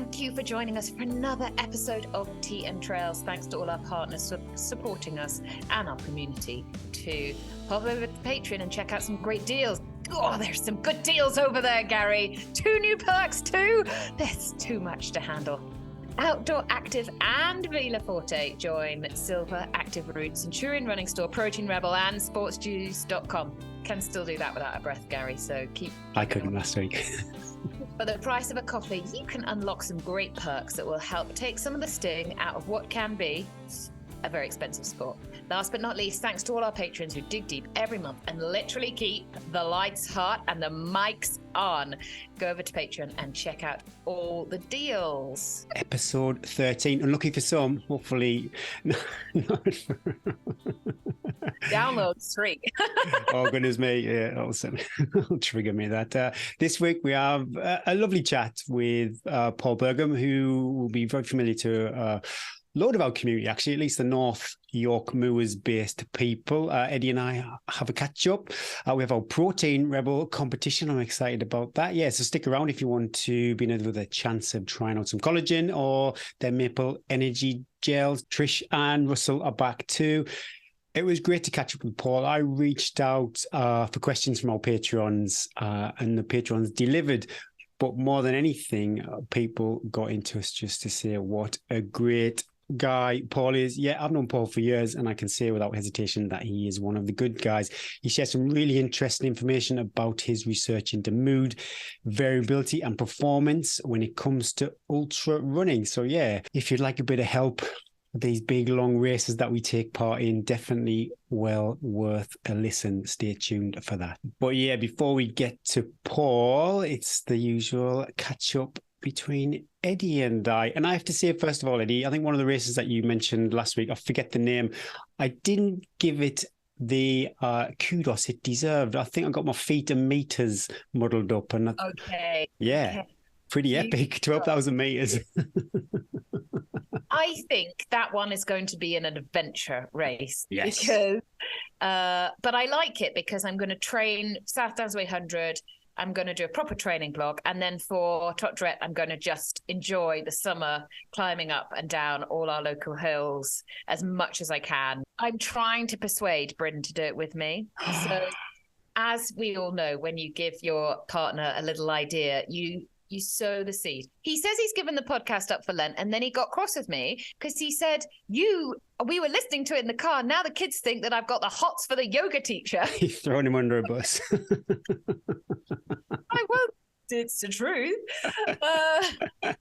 Thank you for joining us for another episode of Tea and Trails. Thanks to all our partners for supporting us and our community. To pop over to Patreon and check out some great deals. Oh, there's some good deals over there, Gary. 2 new perks too. There's too much to handle. Outdoor Active and Vela Forte join Silver, Active Roots, Centurion Running Store, Protein Rebel, and SportsJuice.com. Can still do that without a breath, Gary, so keep... I couldn't last week. For the price of a coffee, you can unlock some great perks that will help take some of the sting out of what can be a very expensive sport. Last but not least, thanks to all our patrons who dig deep every month and literally keep the lights hot and the mics on. Go over to Patreon and check out all the deals. Episode 13. Unlucky for some, hopefully not. Downloads 3. Oh, goodness me. Yeah, awesome. It'll trigger me that. This week we have a lovely chat with Paul Burgum, who will be very familiar to load of our community, actually, at least the North York Moors-based people. Eddie and I have a catch-up. We have our Protein Rebel competition. I'm excited about that. Yeah, so stick around if you want to be with a chance of trying out some collagen or their maple energy gels. Trish and Russell are back too. It was great to catch up with Paul. I reached out for questions from our patrons, and the patrons delivered. But more than anything, people got into us just to say what a great guy Paul is. Yeah, I've known Paul for years, and I can say without hesitation that he is one of the good guys. He shares some really interesting information about his research into mood, variability, and performance when it comes to ultra running. So yeah, if you'd like a bit of help with these big long races that we take part in, definitely well worth a listen. Stay tuned for that. But yeah, before we get to Paul, it's the usual catch up between Eddie and I. And I have to say, first of all, Eddie, I think one of the races that you mentioned last week, I forget the name, I didn't give it the kudos it deserved. I think I got my feet and meters muddled up. And Okay. Yeah, okay. Pretty epic, 12,000 meters. I think that one is going to be an adventure race. Yes. Because, but I like it because I'm going to train South Downsway 100. I'm going to do a proper training block. And then for Tot Dret, I'm going to just enjoy the summer climbing up and down all our local hills as much as I can. I'm trying to persuade Bryn to do it with me. So as we all know, when you give your partner a little idea, you sow the seed. He says he's given the podcast up for Lent, and then he got cross with me because he said, we were listening to it in the car. Now the kids think that I've got the hots for the yoga teacher. He's throwing him under a bus. I won't. It's the truth. Anyway,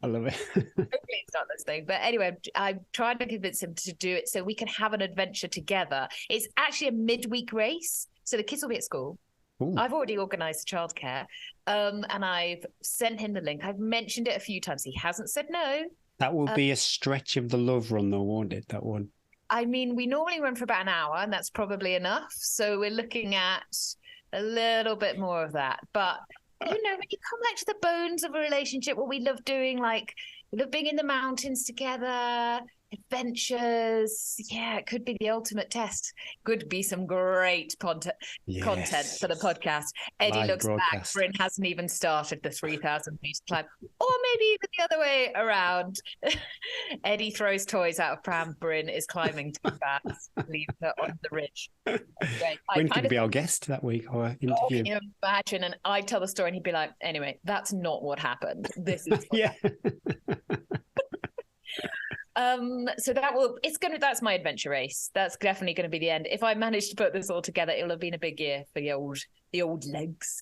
I love it. hopefully it's not listening. But anyway, I'm trying to convince him to do it so we can have an adventure together. It's actually a midweek race, so the kids will be at school. Ooh. I've already organised childcare, and I've sent him the link. I've mentioned it a few times. He hasn't said no. That will be a stretch of the love run, though, won't it? That one. I mean, we normally run for about an hour, and that's probably enough. So we're looking at a little bit more of that. But, when you come back to the bones of a relationship, what we love doing, like we love being in the mountains together, adventures. Yeah, it could be the ultimate test. Could be some great content for the podcast. Eddie looks back. Bryn hasn't even started the 3,000 meter climb, or maybe even the other way around. Eddie throws toys out of pram. Bryn is climbing too fast. Leave her on the ridge. Anyway, When could be our guest that week or interview? Can you imagine? And I'd tell the story, and he'd be like, "Anyway, that's not what happened. This is yeah." So that's my adventure race. That's definitely going to be the end. If I manage to put this all together, it'll have been a big year for the old legs.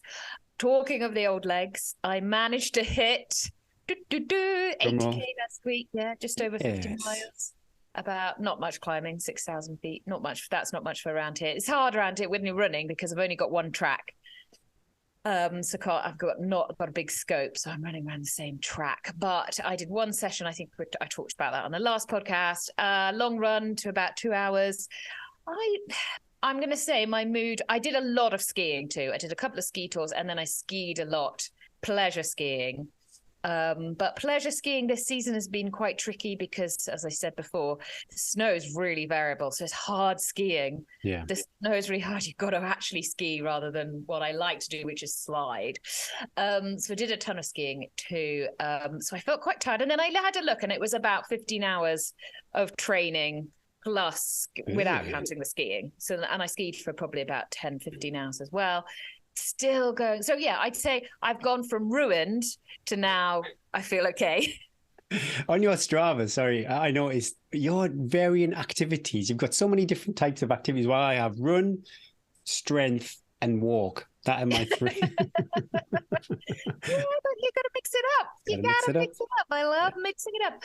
Talking of the old legs, I managed to hit 80k last week. Yeah, just over 50 miles. About not much climbing, 6,000 feet. Not much. That's not much for around here. It's hard around here when you're running because I've only got one track. So I've not got a big scope, so I'm running around the same track. But I did one session, I think I talked about that on the last podcast, long run to about 2 hours. I'm going to say my mood, I did a lot of skiing too. I did a couple of ski tours, and then I skied a lot, pleasure skiing. But pleasure skiing this season has been quite tricky because, as I said before, the snow is really variable. So it's hard skiing. Yeah. The snow is really hard. You've got to actually ski rather than what I like to do, which is slide. So I did a ton of skiing too. So I felt quite tired. And then I had a look, and it was about 15 hours of training plus without counting the skiing. So, and I skied for probably about 10, 15 hours as well. Still going. So yeah, I'd say I've gone from ruined to now I feel okay. On your Strava, sorry, I noticed your varying activities. You've got so many different types of activities. Well, I have run, strength, and walk. That are my three. Yeah, but you gotta mix it up. You gotta mix it up. I love mixing it up.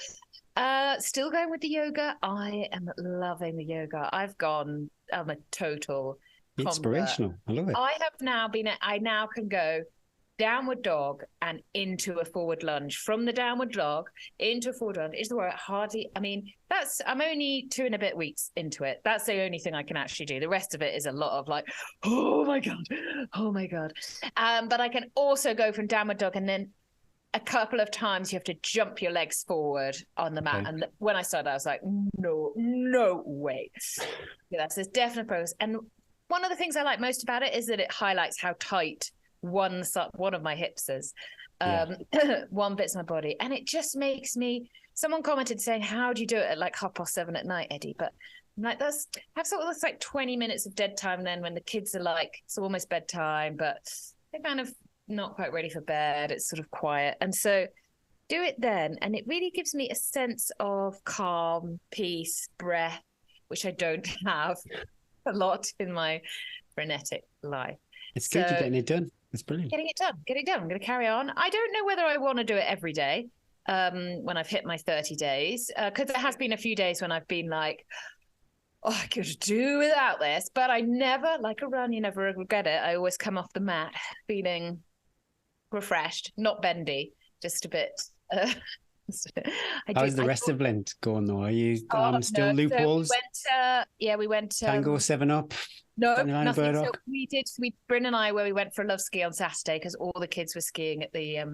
Still going with the yoga. I am loving the yoga. I'm a total Inspirational. I love it. I now can go downward dog and into a forward lunge. From the downward dog into a forward lunge is the word I'm only 2 and a bit weeks into it. That's the only thing I can actually do. The rest of it is a lot of like, oh my God. But I can also go from downward dog, and then a couple of times you have to jump your legs forward on the mat. Okay. And when I started, I was like, no way. Yeah, that's a definite progress. And one of the things I like most about it is that it highlights how tight one of my hips is. One bit's my body. And it just makes me, someone commented saying, how do you do it at like 7:30 at night, Eddie? But I'm like, that's like 20 minutes of dead time then when the kids are like, it's almost bedtime, but they're kind of not quite ready for bed. It's sort of quiet. And so do it then. And it really gives me a sense of calm, peace, breath, which I don't have a lot in my frenetic life. It's good you're getting it done. It's brilliant. Getting it done. I'm going to carry on. I don't know whether I want to do it every day when I've hit my 30 days, because there has been a few days when I've been like, oh, I could do without this. But I never, like a run, you never regret it. I always come off the mat feeling refreshed, not bendy, just a bit. How's the rest of Lent going though? Are you still loopholes? So we went Tango 7-Up. No, nothing. So Bryn and I, where we went for a love ski on Saturday because all the kids were skiing at the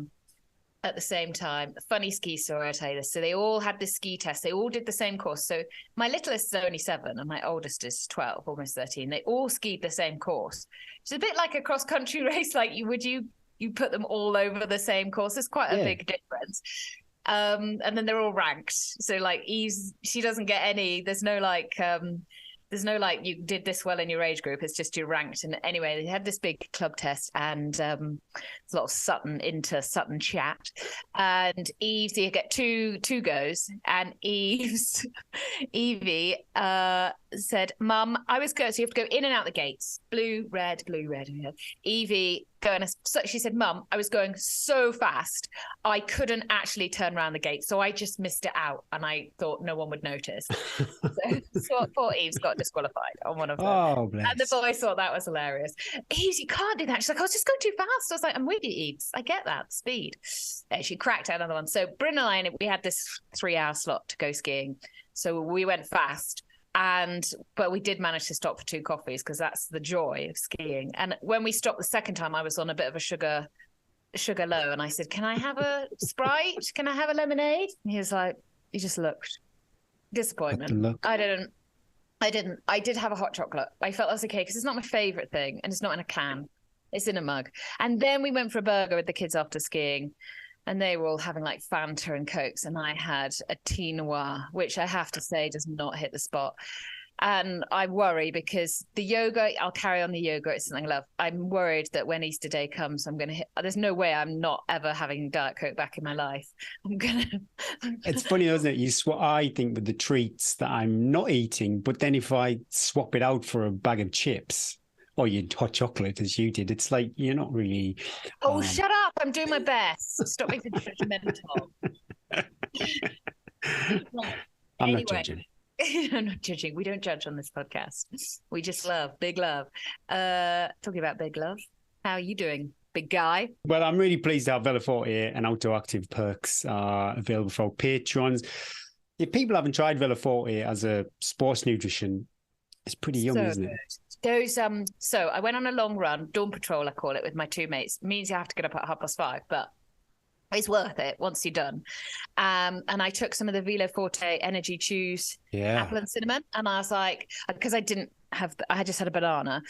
same time. Funny ski story, I'll tell you this. So they all had this ski test. They all did the same course. So my littlest is only 7 and my oldest is 12, almost 13. They all skied the same course. It's a bit like a cross country race. Like you put them all over the same course. There's quite a big difference. And then they're all ranked. So like she doesn't get any. There's no like you did this well in your age group. It's just you're ranked. And anyway, they had this big club test, and there's a lot of Sutton chat. And Eve, so you get two goes. And Evie said, "Mum, I was going." So you have to go in and out the gates. Blue, red. Evie going. So she said, "Mum, I was going so fast, I couldn't actually turn around the gate, so I just missed it out, and I thought no one would notice." So poor Eve's got disqualified on one of them. Oh, bless. And the boys thought that was hilarious. Eve, you can't do that. She's like, I was just going too fast. I was like, I'm with you, Eve. I get that speed. She cracked out another one. So Bryn and I, we had this 3-hour slot to go skiing. So we went fast. But we did manage to stop for 2 coffees because that's the joy of skiing. And when we stopped the second time, I was on a bit of a sugar low, and I said, "Can I have a Sprite? Can I have a lemonade?" And he was like, he just looked disappointment. I didn't. I did have a hot chocolate. I felt that was okay because it's not my favorite thing, and it's not in a can. It's in a mug. And then we went for a burger with the kids after skiing. And they were all having like Fanta and Cokes, and I had a Tea Noir, which I have to say does not hit the spot. And I worry because the yoga, I'll carry on the yoga. It's something I love. I'm worried that when Easter Day comes, I'm going to hit. There's no way I'm not ever having Diet Coke back in my life. It's funny, isn't it? You swap. I think with the treats that I'm not eating, but then if I swap it out for a bag of chips, or your hot chocolate as you did, it's like you're not really. Oh, shut up! I'm doing my best. Stop being judgmental. I'm not judging. I'm not judging. We don't judge on this podcast. We just love, big love. Talking about big love, how are you doing, big guy? Well, I'm really pleased to have Vela40 and Outdoor Active perks available for our patrons. If people haven't tried Vela40 as a sports nutrition, it's pretty yummy, isn't it? Those so I went on a long run, dawn patrol I call it, with my 2 mates. It means you have to get up at 5:30, but It's worth it once you're done. And I took some of the Velo Forte Energy Chews, apple and cinnamon, and I was like, because I had just had a banana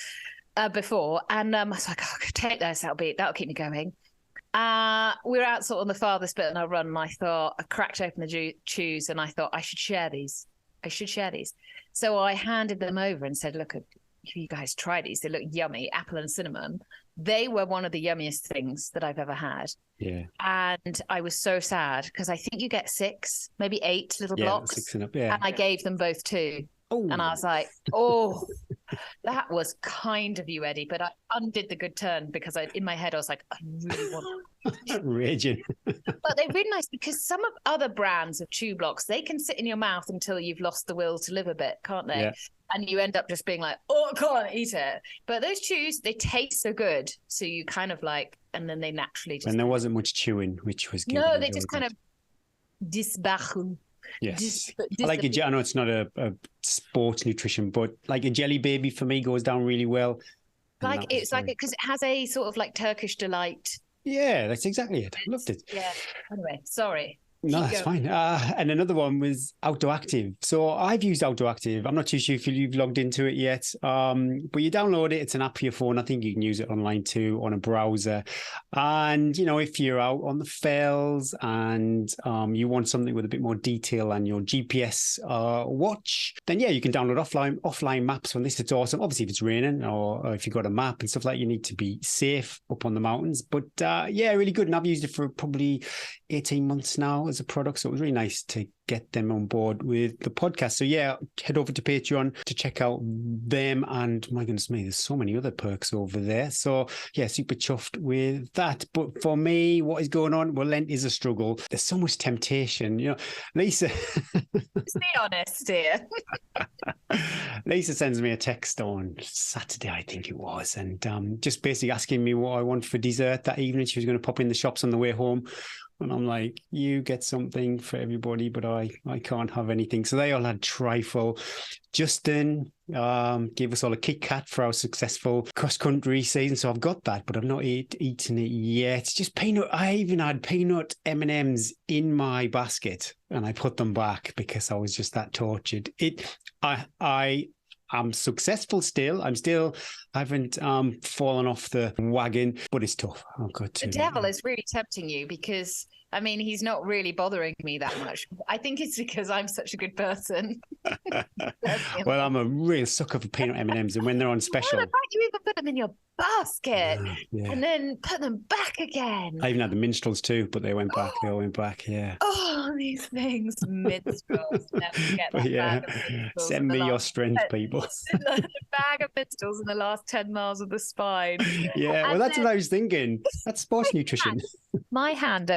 before, and I was like, oh, I could take this. That'll keep me going. We were out sort of on the farthest bit in our run, and I cracked open the chews, and I thought I should share these. So I handed them over and said, look, you guys try these. They look yummy, apple and cinnamon. They were one of the yummiest things that I've ever had. Yeah. And I was so sad because I think you get 6, maybe 8 little blocks. 6 and up, yeah. And I gave them both 2. Oh. And I was like, oh, that was kind of you, Eddie. But I undid the good turn because in my head, I was like, I really want raging. But they're really nice because some of other brands of chew blocks, they can sit in your mouth until you've lost the will to live a bit, can't they? Yeah. And you end up just being like, oh, I can't eat it. But those chews, they taste so good. So you kind of like, and then they naturally just. And there wasn't much chewing, which was good. No, they just kind of disbarren. Yes. I like I know it's not a sports nutrition, but like a jelly baby for me goes down really well. Like it's like because it has a sort of like Turkish delight. Yeah, that's exactly it. I loved it. Yeah. Anyway, sorry. No, that's fine. And another one was Outdoor Active. So I've used Outdoor Active. I'm not too sure if you've logged into it yet, but you download it. It's an app for your phone. I think you can use it online too on a browser. And, you know, if you're out on the fells and you want something with a bit more detail on your GPS watch, then, yeah, you can download offline maps from this. It's awesome. Obviously, if it's raining or if you've got a map and stuff like that, you need to be safe up on the mountains. But, yeah, really good. And I've used it for probably 18 months now as a product, so it was really nice to get them on board with the podcast. So yeah, head over to Patreon to check out them, and my goodness me, there's so many other perks over there. So yeah, super chuffed with that. But for me, what is going on? Well, Lent is a struggle. There's so much temptation, you know. Lisa, let's be honest here. Lisa sends me a text on Saturday, I think it was, and just basically asking me what I want for dessert that evening. She was going to pop in the shops on the way home. And I'm like, you get something for everybody, but I can't have anything. So they all had trifle. Justin gave us all a Kit Kat for our successful cross-country season. So I've got that, but I've not eaten it yet. It's just peanut. I even had peanut M&Ms in my basket and I put them back because I was just that tortured. I'm successful still. I haven't fallen off the wagon, but it's tough. I've got to. The devil is really tempting you because, I mean, he's not really bothering me that much. I think it's because I'm such a good person. Well, I'm a real sucker for peanut M&Ms, and when they're on special. Well, the fact you even put them in your basket and then put them back again. I even had the minstrels too, but they went back. They all went back, yeah. Oh, these things. Minstrels. Never forget that bag of minstrels. Send me your strength, people. The bag of minstrels in the last 10 miles of the spine. Yeah, well, that's what I was thinking. That's sports nutrition. My hand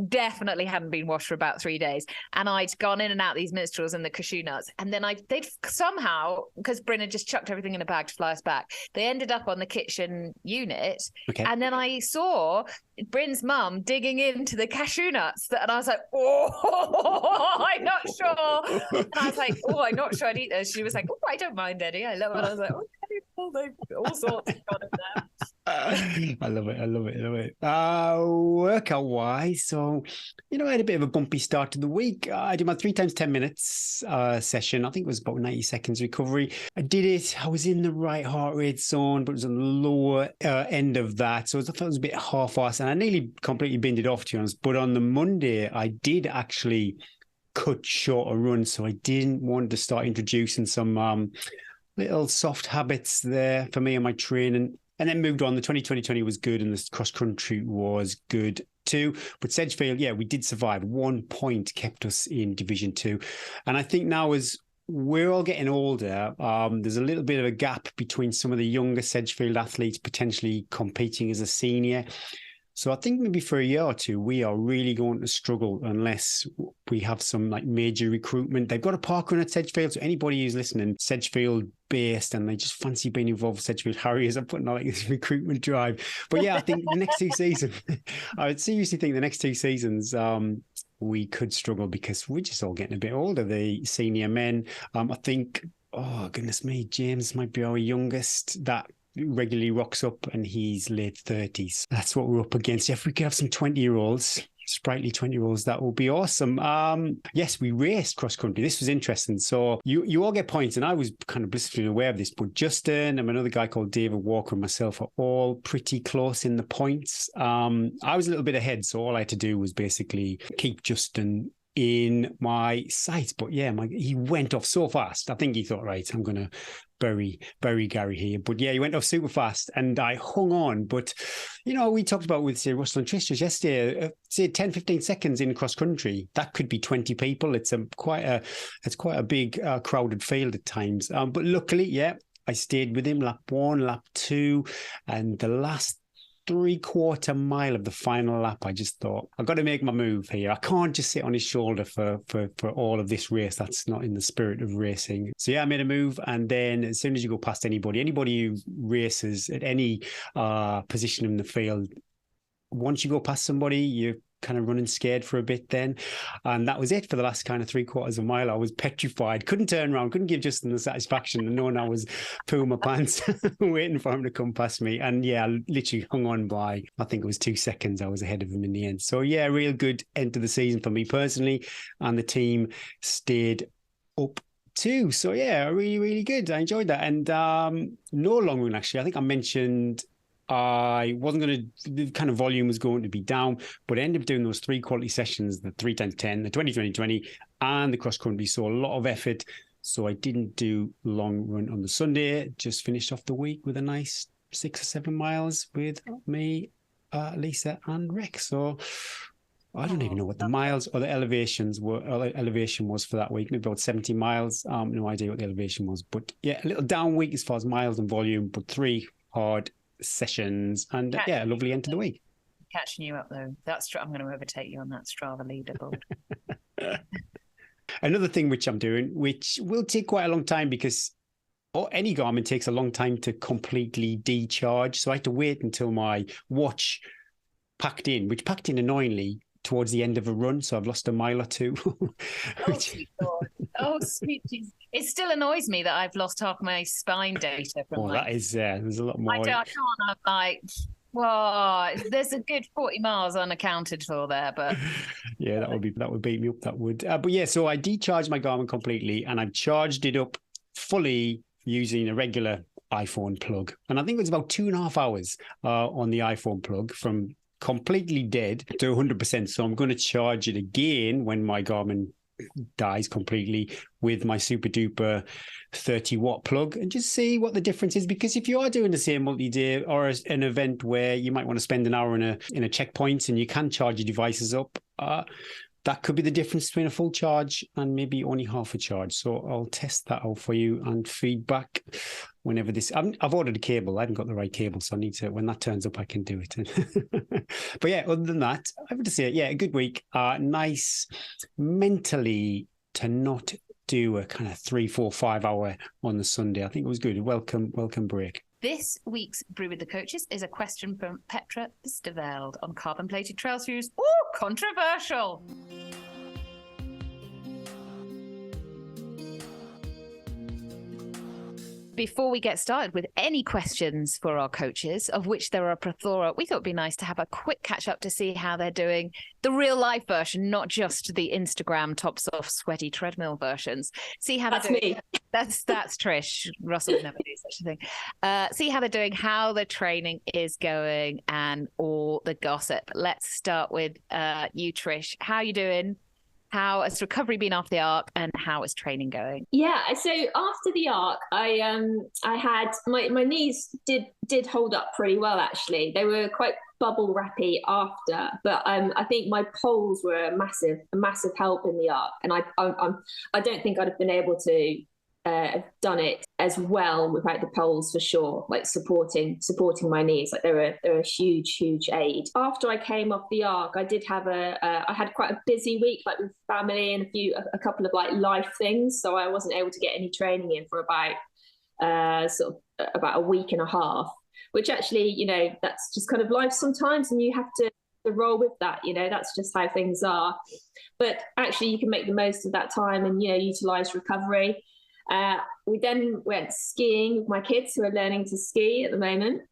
definitely hadn't been washed for about 3 days. And I'd gone in and out these minstrels and the cashew nuts. And then they'd somehow, because Bryn had just chucked everything in a bag to fly us back, they ended up on the kitchen unit. Okay. And then I saw Bryn's mum digging into the cashew nuts. And I was like, oh, I'm not sure. And I was like, oh, I'm not sure I'd eat those. She was like, oh, I don't mind, Eddie. I love it. I was like, okay, well, all sorts of gone in there. I love it. Workout wise, so you know, I had a bit of a bumpy start to the week. I did my 3 times 10 minutes session. I think it was about 90 seconds recovery. I did it. I was in the right heart rate zone, but it was on the lower end of that, so I felt it was a bit half-assed, and I nearly completely binned it off, to be honest. But on the Monday, I did actually cut short a run, so I didn't want to start introducing some little soft habits there for me and my training. And then moved on. The 2020 was good, and the cross country was good too. But Sedgefield, yeah, we did survive. 1 point kept us in Division 2. And I think now as we're all getting older, there's a little bit of a gap between some of the younger Sedgefield athletes potentially competing as a senior. So I think maybe for a year or two, we are really going to struggle unless we have some like major recruitment. They've got a park run at Sedgefield, so anybody who's listening, Sedgefield based, and they just fancy being involved with Sedgefield Harriers, I'm putting on like this recruitment drive. But yeah, I think the next 2 seasons, I would seriously think the next 2 seasons, we could struggle because we're just all getting a bit older, the senior men. I think, oh goodness me, James might be our youngest that regularly rocks up and he's late 30s. That's what we're up against. If we could have some 20-year-olds, sprightly 20-year-olds, that would be awesome. Yes, we raced cross country. This was interesting. So you all get points, and I was kind of blissfully aware of this, but Justin and another guy called David Walker and myself are all pretty close in the points. I was a little bit ahead, so all I had to do was basically keep Justin in my sights. But yeah, he went off so fast. I think he thought, right, I'm going to bury Gary here. But yeah, he went off super fast and I hung on. But, we talked about with, say, Russell and Trish just yesterday, say 10, 15 seconds in cross country, that could be 20 people. It's quite a big crowded field at times. But luckily, yeah, I stayed with him lap 1, lap 2, and the last 3/4 mile of the final lap, I just thought, I've got to make my move here. I can't just sit on his shoulder for all of this race. That's not in the spirit of racing. So yeah, I made a move. And then as soon as you go past anybody who races at any position in the field, once you go past somebody, you're kind of running scared for a bit then. And that was it for the last kind of 3/4 mile. I was petrified, couldn't turn around, couldn't give Justin the satisfaction of knowing I was pooing my pants, waiting for him to come past me. And yeah, I literally hung on by, I think it was 2 seconds. I was ahead of him in the end. So yeah, real good end to the season for me personally. And the team stayed up too. So yeah, really, really good. I enjoyed that. And no long run, actually. I think I mentioned I wasn't going to, the kind of volume was going to be down, but I ended up doing those 3 quality sessions, the 3 10 10, the 20 20 20, and the cross country. So a lot of effort. So I didn't do long run on the Sunday, just finished off the week with a nice 6 or 7 miles with me, Lisa and Rick. So I don't even know what the miles or the elevation was for that week. Maybe about 70 miles. No idea what the elevation was, but yeah, a little down week as far as miles and volume, but 3 hard sessions and yeah, a lovely end to the week. Catching you up though. I'm going to overtake you on that Strava leaderboard. Another thing which I'm doing, which will take quite a long time because any Garmin takes a long time to completely decharge. So I had to wait until my watch packed in annoyingly towards the end of a run. So I've lost a mile or two. Oh, sweet Jesus. It still annoys me that I've lost half my spine data from that is, there's a lot more. I can't, I'm like, well, there's a good 40 miles unaccounted for there, but yeah, that would beat me up. That would. But yeah, so I decharged my Garmin completely and I've charged it up fully using a regular iPhone plug. And I think it was about 2.5 hours on the iPhone plug from completely dead to 100%. So I'm going to charge it again when my Garmin dies completely with my super duper 30-watt plug and just see what the difference is. Because if you are doing the same multi-day or an event where you might want to spend an hour in a checkpoint and you can charge your devices up, that could be the difference between a full charge and maybe only half a charge. So I'll test that out for you and feedback whenever this. I've ordered a cable. I haven't got the right cable, so I need to. When that turns up, I can do it. But yeah, other than that, I would say yeah, a good week. Nice mentally to not do a kind of 3, 4, 5 hour on the Sunday. I think it was good. Welcome break. This week's Brew with the Coaches is a question from Petra Bisterveld on carbon-plated trail shoes. Ooh, controversial. Before we get started with any questions for our coaches, of which there are a plethora, we thought it'd be nice to have a quick catch up to see how they're doing. The real life version, not just the Instagram tops off sweaty treadmill versions. See how they're doing. That's Trish. Russell would never do such a thing. See how they're doing, how the training is going, and all the gossip. Let's start with you, Trish. How are you doing? How has recovery been after the ARC, and how is training going? Yeah, so after the ARC, I had my knees did hold up pretty well actually. They were quite bubble wrappy after, but I think my poles were a massive help in the ARC, and I don't think I'd have been able to have done it as well without the poles for sure, like supporting my knees. Like they're a huge aid. After I came off the ARC, I did have I had quite a busy week, like with family and a couple of like life things, so I wasn't able to get any training in for about a week and a half, which actually, that's just kind of life sometimes, and you have to roll with that. That's just how things are. But actually you can make the most of that time and utilize recovery. We then went skiing with my kids who are learning to ski at the moment.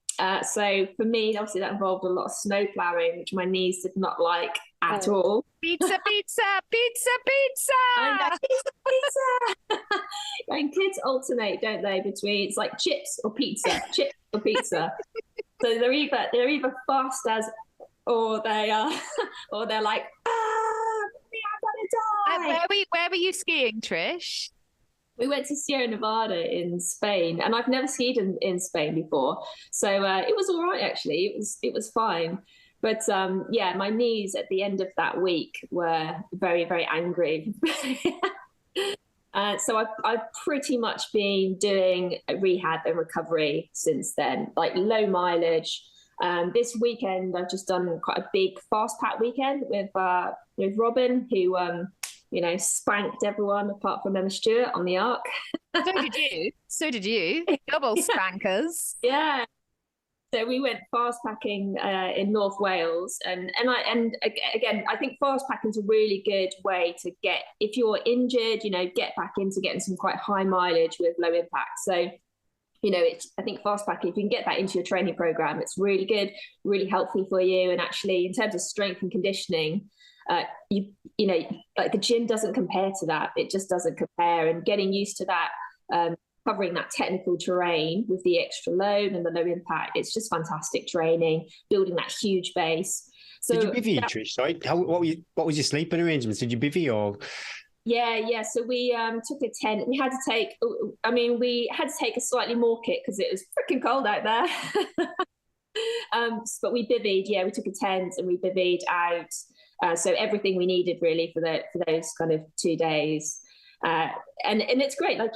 So for me, obviously that involved a lot of snow plowing, which my knees did not like at all. Pizza, pizza, pizza, pizza. I know, pizza. And kids alternate, don't they, between it's like chips or pizza, chips or pizza. So they're either fast as, or they are, or they're like, I'm gonna die. Where were you skiing, Trish? We went to Sierra Nevada in Spain, and I've never skied in Spain before, so it was all right actually. It was fine, but yeah, my knees at the end of that week were very, very angry. So I've pretty much been doing rehab and recovery since then, like low mileage. This weekend I've just done quite a big fast pack weekend with Robin, who spanked everyone apart from Emma Stewart on the Arc. So did you. Double spankers. Yeah. So we went fast packing in North Wales, and again, I think fast packing is a really good way to get, if you're injured, get back into getting some quite high mileage with low impact. So, I think fast packing, if you can get that into your training program, it's really good, really helpful for you. And actually, in terms of strength and conditioning, like the gym doesn't compare to that. It just doesn't compare. And getting used to that, covering that technical terrain with the extra load and the low impact, it's just fantastic training, building that huge base. So did you bivvy, Trish? Sorry, what was your sleeping arrangements? Did you bivvy or? Yeah. So we took a tent. We had to take a slightly more kit because it was freaking cold out there. But we bivvied. Yeah, we took a tent and we bivvied out. So everything we needed really for those kind of 2 days. And it's great. Like,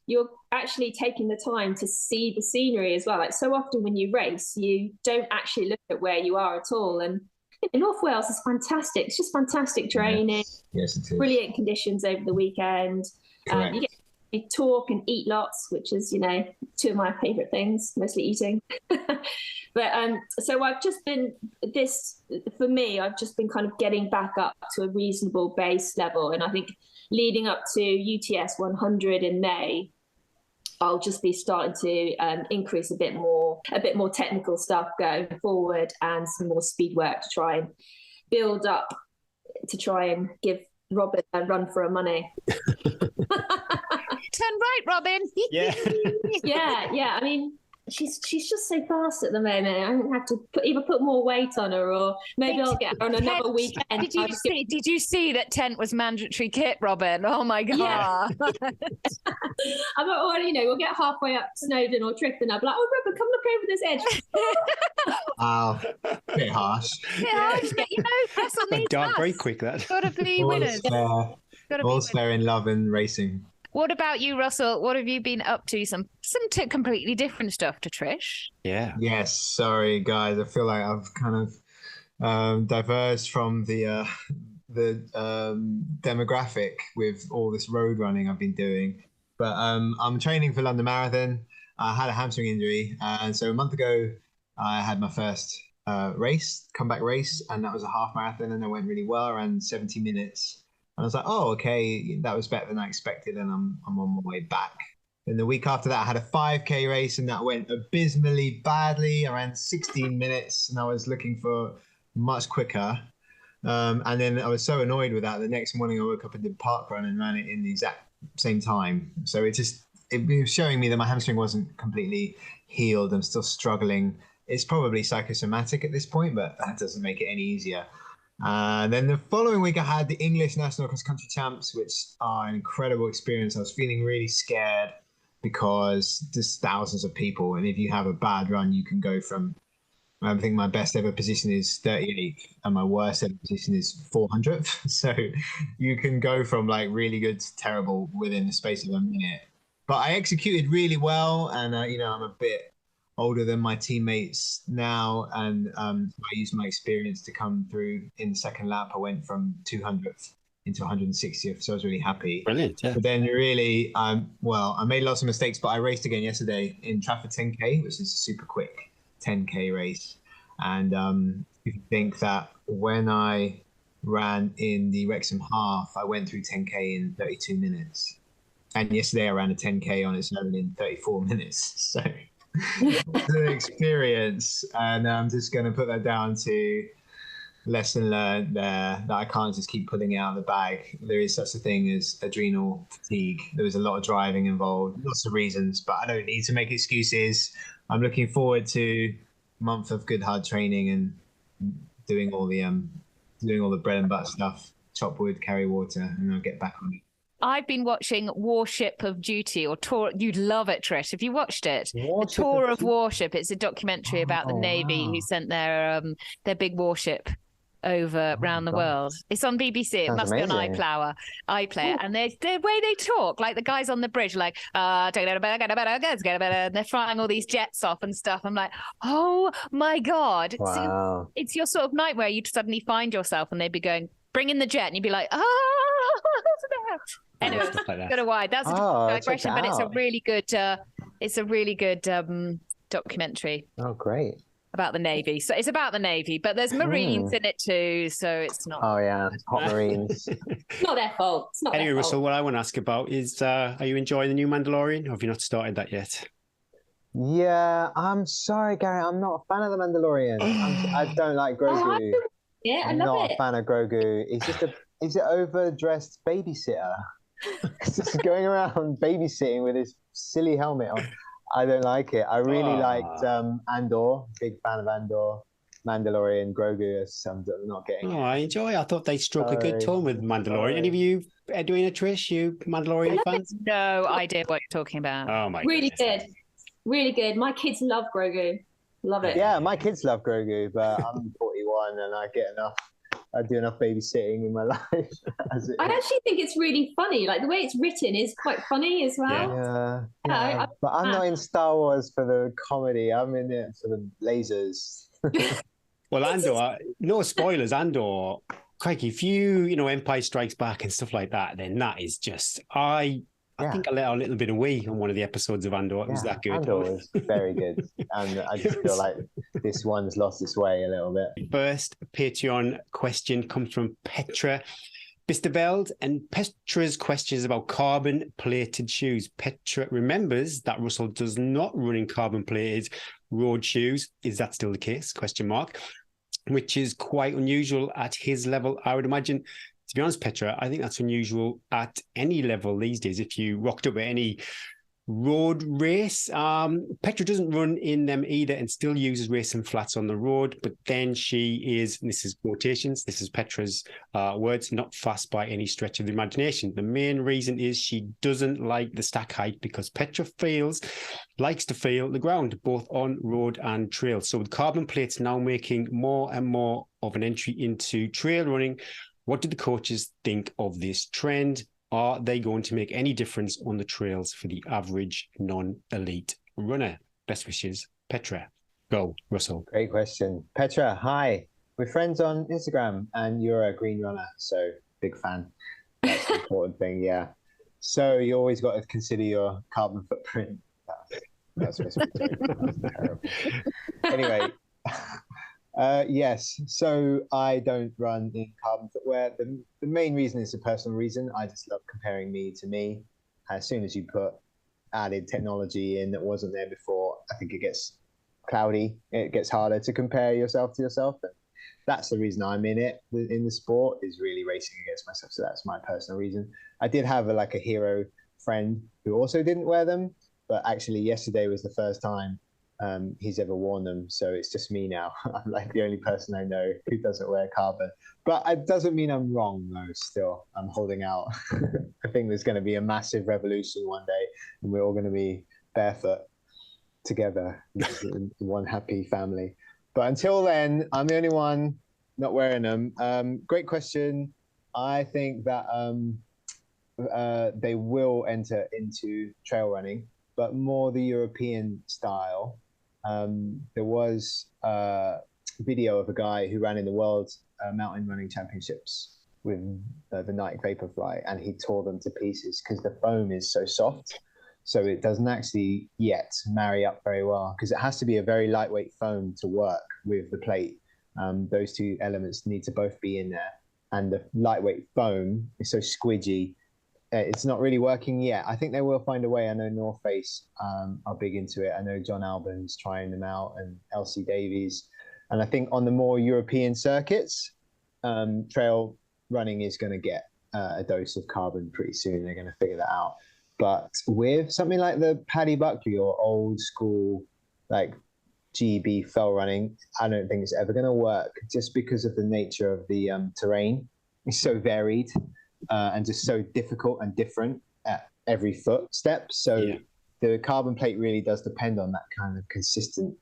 you're actually taking the time to see the scenery as well. Like, so often when you race, you don't actually look at where you are at all. And North Wales is fantastic. It's just fantastic training. Yes, it is. Brilliant conditions over the weekend. You get to talk and eat lots, which is, two of my favourite things, mostly eating. But so I've just been kind of getting back up to a reasonable base level. And I think leading up to UTS 100 in May, I'll just be starting to increase a bit more technical stuff going forward, and some more speed work to try and build up, to try and give Robin a run for her money. Turn right, Robin. Yeah. Yeah. I mean, she's just so fast at the moment. I don't have to put more weight on her, or maybe I'll get her on another weekend. Did you see that tent was mandatory kit, Robin? Oh my god! Yeah. I'm like, we'll get halfway up Snowdon or Tritton. I'll be like, oh, Robin, come look over this edge. Wow, bit harsh. Russell needs Dark very quick. That got to be winners. All's fair in love and racing. What about you, Russell? What have you been up to? Some completely different stuff to Trish. Yeah. Yes. Sorry, guys. I feel like I've kind of diverged from the demographic with all this road running I've been doing. But I'm training for London Marathon. I had a hamstring injury, and so a month ago I had my first comeback race, and that was a half marathon, and it went really well, around 70 minutes. And I was like, oh, okay, that was better than I expected, and I'm on my way back. Then the week after that, I had a 5K race, and that went abysmally badly, around 16 minutes, and I was looking for much quicker. And then I was so annoyed with that. The next morning, I woke up and did parkrun and ran it in the exact same time. So it was showing me that my hamstring wasn't completely healed. I'm still struggling. It's probably psychosomatic at this point, but that doesn't make it any easier. Then the following week, I had the English National Cross Country Champs, which are an incredible experience. I was feeling really scared because there's thousands of people, and if you have a bad run, you can go from, I think my best ever position is 38th, and my worst ever position is 400th. So you can go from like really good to terrible within the space of a minute. But I executed really well, and I'm a bit older than my teammates now, and I used my experience to come through in the second lap. I went from 200th into 160th, so I was really happy. Brilliant, yeah. But then really, I made lots of mistakes, but I raced again yesterday in Trafford 10K, which is a super quick 10K race. And if you think that when I ran in the Wrexham half, I went through 10K in 32 minutes. And yesterday I ran a 10K on its own in 34 minutes. So it's an experience. And I'm just going to put that down to lesson learned there, that I can't just keep pulling it out of the bag. There is such a thing as adrenal fatigue. There was a lot of driving involved, lots of reasons, but I don't need to make excuses. I'm looking forward to a month of good hard training and doing all the bread and butter stuff, chop wood, carry water, and I'll get back on it. I've been watching Warship of Duty, or Tour. You'd love it, Trish, if you watched it. Warship the Tour of of Warship. It's a documentary about the Navy who sent their big warship over around the world. It's on BBC. It Sounds must be amazing. on iPlayer. And the way they talk, like the guys on the bridge, like, and they're flying all these jets off and stuff. I'm like, oh my God. Wow. So it's your sort of night where you'd suddenly find yourself and they'd be going, bring in the jet. And you'd be like, anyway, Stuff like that. go to wide. That's a digression, check but it's a out. really good documentary Oh, great. about the Navy. So it's about the Navy, but there's Marines in it too, so it's not. Oh, yeah. Hot Marines. It's not their fault. It's not Anyway, their Russell, fault. what I want to ask about is, are you enjoying the new Mandalorian, or have you not started that yet? Yeah, I'm sorry, Gary. I'm not a fan of the Mandalorian. I don't like Grogu. Yeah, I I'm love not it. a fan of Grogu. He's an overdressed babysitter. He's just going around babysitting with his silly helmet on. I don't like it. I really liked Andor. Big fan of Andor. Mandalorian, Grogu, I'm not getting Oh, it. I enjoy. I thought they struck a good Sorry. tone with Mandalorian. Any of you, Edwina, Trish, you Mandalorian fans? No idea what you're talking about. Oh my Really goodness. good. Really good. My kids love Grogu. Love it. Yeah, my kids love Grogu, but I'm 41 and I do enough babysitting in my life. I actually think it's really funny. Like the way it's written is quite funny as well. Yeah, but I'm not in Star Wars for the comedy. I'm in it for the lasers. Well, Andor, no spoilers, Andor. Crikey, if Empire Strikes Back and stuff like that, then that is just, I think I let out a little bit of wee on one of the episodes of Andor. It was that good. Andor was very good. And I just feel like this one's lost its way a little bit. First Patreon question comes from Petra Bisterveld, and Petra's question is about carbon-plated shoes. Petra remembers that Russell does not run in carbon-plated road shoes. Is that still the case? Question mark. Which is quite unusual at his level, I would imagine. To be honest, Petra, I think that's unusual at any level these days. If you rocked up at any road race, Petra doesn't run in them either and still uses racing flats on the road. But then she is, and this is quotations, this is Petra's words, not fast by any stretch of the imagination. The main reason is she doesn't like the stack height because Petra likes to feel the ground, both on road and trail. So with carbon plates now making more and more of an entry into trail running, what do the coaches think of this trend? Are they going to make any difference on the trails for the average non-elite runner? Best wishes, Petra. Go, Russell. Great question. Petra, hi. We're friends on Instagram and you're a green runner, so big fan. That's the important thing, yeah. So you always got to consider your carbon footprint. That's terrible. Anyway, yes. So I don't run in carbon footwear. The main reason is a personal reason. I just love comparing me to me. As soon as you put added technology in that wasn't there before, I think it gets cloudy. It gets harder to compare yourself to yourself. And that's the reason I'm in it, in the sport, is really racing against myself. So that's my personal reason. I did have a hero friend who also didn't wear them, but actually yesterday was the first time he's ever worn them. So it's just me now. I'm like the only person I know who doesn't wear carbon. But it doesn't mean I'm wrong, though. Still, I'm holding out. I think there's going to be a massive revolution one day, and we're all going to be barefoot together in one happy family. But until then, I'm the only one not wearing them. Great question. I think that they will enter into trail running, but more the European style. There was a video of a guy who ran in the World Mountain Running Championships with the Nike Vaporfly, and he tore them to pieces because the foam is so soft. So it doesn't actually yet marry up very well because it has to be a very lightweight foam to work with the plate. Those two elements need to both be in there. And the lightweight foam is so squidgy, it's not really working yet. I think they will find a way. I know North Face are big into it. I know John Albon's trying them out, and Elsie Davies. And I think on the more European circuits, trail running is going to get a dose of carbon pretty soon. They're going to figure that out. But with something like the Paddy Buckley or old school, like GB fell running, I don't think it's ever going to work, just because of the nature of the terrain. It's so varied and just so difficult and different at every footstep. So the carbon plate really does depend on that kind of consistent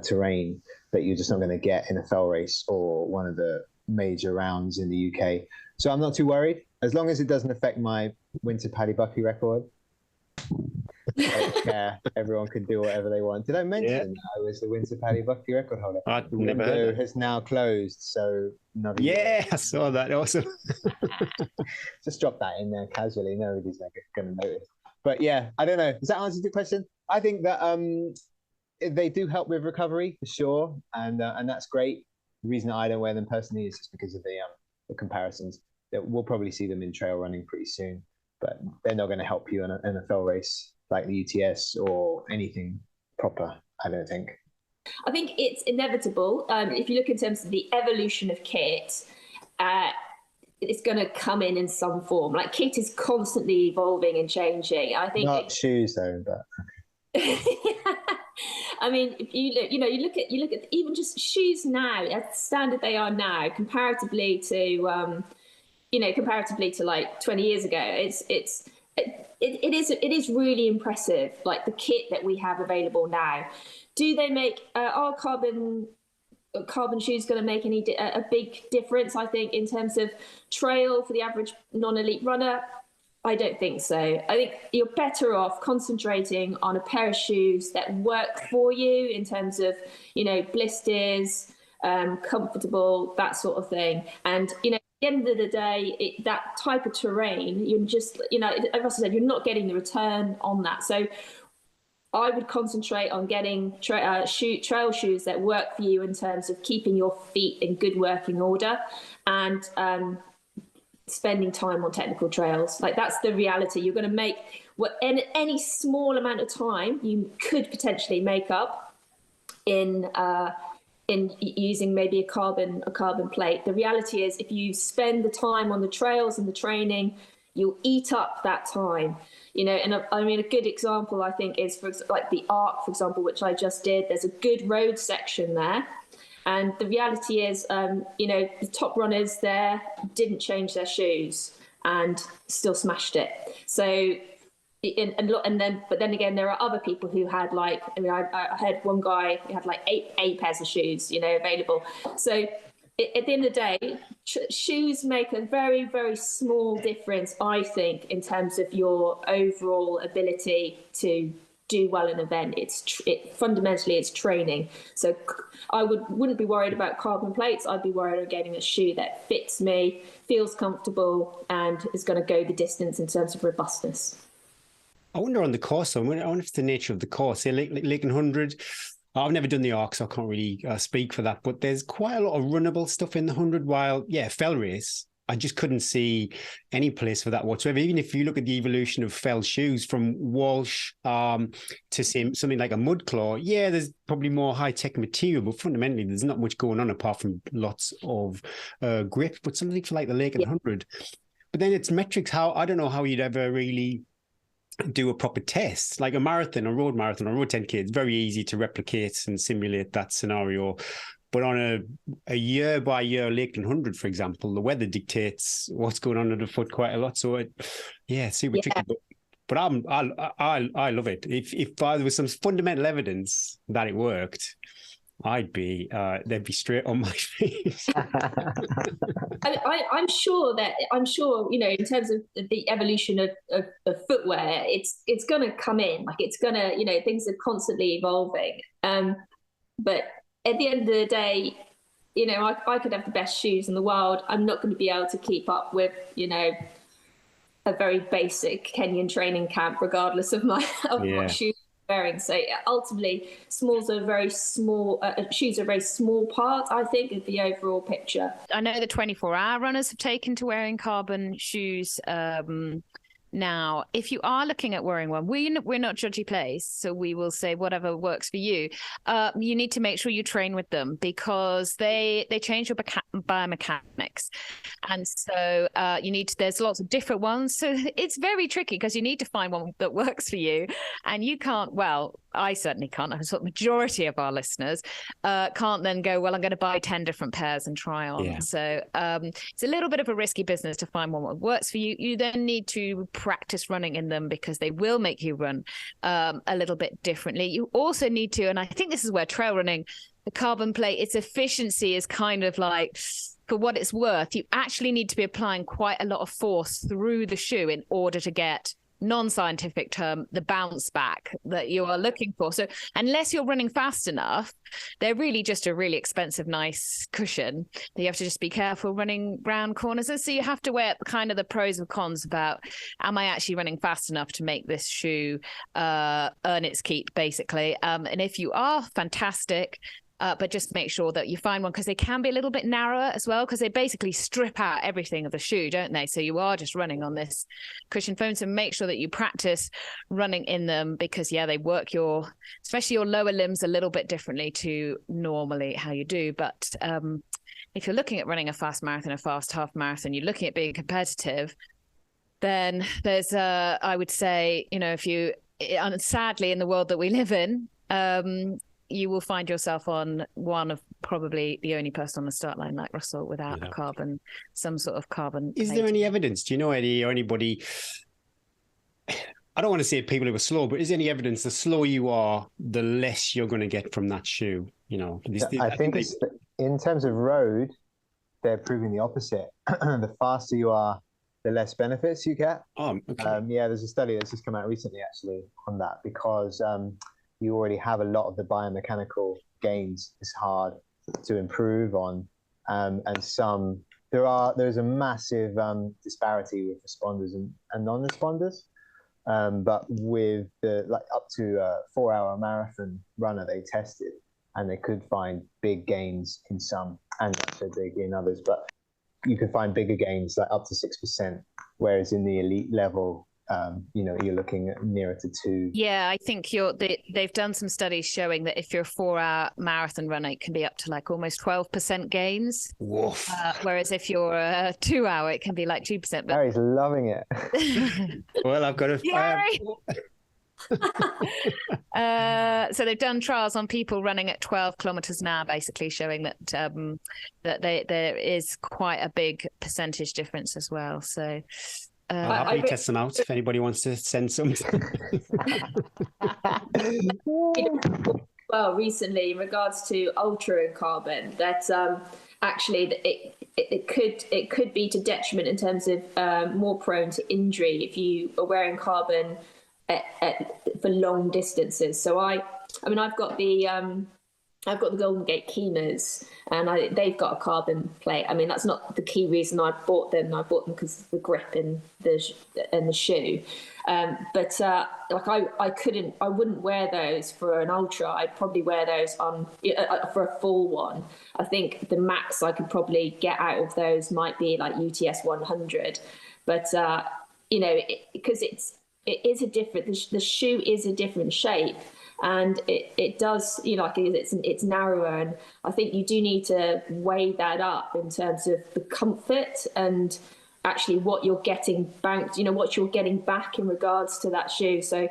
terrain that you're just not going to get in a fell race or one of the major rounds in the UK. So I'm not too worried, as long as it doesn't affect my winter Paddy Buckley record. Everyone can do whatever they want. Did I mention that I was the winter Paddy Buckley record holder? I'd The never window heard that. has now closed, so another Yeah, I saw that. Awesome. just drop that in there casually. Nobody's going to notice. But yeah, I don't know. Does that answer your question? I think that they do help with recovery for sure, and that's great. The reason I don't wear them personally is just because of the comparisons. That we'll probably see them in trail running pretty soon, but they're not going to help you in a fell race like the UTS or anything proper, I don't think. I think it's inevitable. If you look in terms of the evolution of kit, it's going to come in some form. Like, kit is constantly evolving and changing. I think not shoes though, but. I mean, if you look at even just shoes now, as standard they are now, comparatively to like 20 years ago, it is really impressive. Like, the kit that we have available now. Do they make are carbon shoes going to make a big difference? I think in terms of trail for the average non-elite runner, I don't think so. I think you're better off concentrating on a pair of shoes that work for you in terms of, blisters, comfortable, that sort of thing. And, at the end of the day, that type of terrain, you're just, as I said, you're not getting the return on that. So I would concentrate on getting trail shoes that work for you in terms of keeping your feet in good working order and spending time on technical trails. Like, that's the reality. You're going to make any small amount of time you could potentially make up in using maybe a carbon plate. The reality is, if you spend the time on the trails and the training, you'll eat up that time. And I mean, a good example, I think, is like the Arc, for example, which I just did. There's a good road section there. And the reality is, the top runners there didn't change their shoes and still smashed it. So, but then again, there are other people who had I heard one guy who had like eight pairs of shoes, available. So at the end of the day, shoes make a very, very small difference, I think, in terms of your overall ability to do well in an event. Fundamentally it's training. So I wouldn't be worried about carbon plates. I'd be worried about getting a shoe that fits me, feels comfortable, and is going to go the distance in terms of robustness. I wonder on the course, I wonder if it's the nature of the course. Say, Lake 100, I've never done the Arc, so I can't really speak for that, but there's quite a lot of runnable stuff in the 100, while, fell race, I just couldn't see any place for that whatsoever. Even if you look at the evolution of fell shoes from Walsh to something like a Mudclaw, there's probably more high-tech material, but fundamentally there's not much going on apart from lots of grip. But something for like the Lake 100. But then it's metrics. I don't know how you'd ever really do a proper test, like a marathon, a road 10K. It's very easy to replicate and simulate that scenario. But on a year-by-year Lake 100, for example, the weather dictates what's going on underfoot quite a lot. So it's super tricky. But I love it. If there was some fundamental evidence that it worked, they'd be straight on my face. I'm sure, in terms of the evolution of footwear, it's going to come in. Like, it's going to, things are constantly evolving. But at the end of the day, I could have the best shoes in the world. I'm not going to be able to keep up with, a very basic Kenyan training camp, regardless of my shoes wearing. So ultimately, smalls are very small. Shoes are a very small part, I think, of the overall picture. I know the 24-hour runners have taken to wearing carbon shoes. Now, if you are looking at wearing one, we're not judgy place, so we will say whatever works for you. You need to make sure you train with them because they change your biomechanics, and so there's lots of different ones. So it's very tricky because you need to find one that works for you, and you can't. Well, I certainly can't. I'm sort of majority of our listeners can't then go, well, I'm going to buy 10 different pairs and try on. Yeah. So it's a little bit of a risky business to find one that works for you. You then need to practice running in them because they will make you run a little bit differently. You also need to, and I think this is where trail running, the carbon plate, its efficiency is kind of like, for what it's worth, you actually need to be applying quite a lot of force through the shoe in order to get, non-scientific term, the bounce back that you are looking for. So unless you're running fast enough, they're really just a really expensive, nice cushion that you have to just be careful running round corners. And so you have to weigh up kind of the pros and cons about, am I actually running fast enough to make this shoe earn its keep, basically? And if you are, fantastic. But just make sure that you find one because they can be a little bit narrower as well because they basically strip out everything of the shoe, don't they? So you are just running on this cushion foam. So make sure that you practice running in them because, yeah, they work especially your lower limbs a little bit differently to normally how you do. But if you're looking at running a fast marathon, a fast half marathon, you're looking at being competitive, then there's, I would say, if you, sadly in the world that we live in, you will find yourself on one of probably the only person on the start line like Russell without some sort of carbon. Is there any evidence? Do you know Eddie or anybody? I don't want to say people who are slow, but is there any evidence the slower you are, the less you're going to get from that shoe? I think in terms of road, they're proving the opposite. The faster you are, the less benefits you get. Oh, okay. There's a study that's just come out recently actually on that because you already have a lot of the biomechanical gains. It's hard to improve on, and there's a massive disparity with responders and non-responders. But with the up to a 4-hour marathon runner they tested, and they could find big gains in some, and not so big in others. But you could find bigger gains, like up to 6%, whereas in the elite level, you're looking at nearer to 2. Yeah, I think they've done some studies showing that if you're a 4-hour marathon runner, it can be up to like almost 12% gains. Woof. Whereas if you're a 2-hour, it can be like 2%. But Gary's loving it. Well, I've got to. So they've done trials on people running at 12 kilometers an hour, basically showing that there is quite a big percentage difference as well. So. I'll happily test them out if anybody wants to send some. Well, recently in regards to ultra and carbon, that actually it could be to detriment in terms of more prone to injury if you are wearing carbon for long distances. So I've got the Golden Gate Keemers, and they've got a carbon plate. I mean, that's not the key reason I bought them. I bought them because of the grip in the shoe. But I wouldn't wear those for an ultra. I'd probably wear those for a full one. I think the max I could probably get out of those might be like UTS 100. But because it is a different. The shoe is a different shape. And it does, it's narrower, and I think you do need to weigh that up in terms of the comfort and actually what you're getting back, what you're getting back in regards to that shoe. So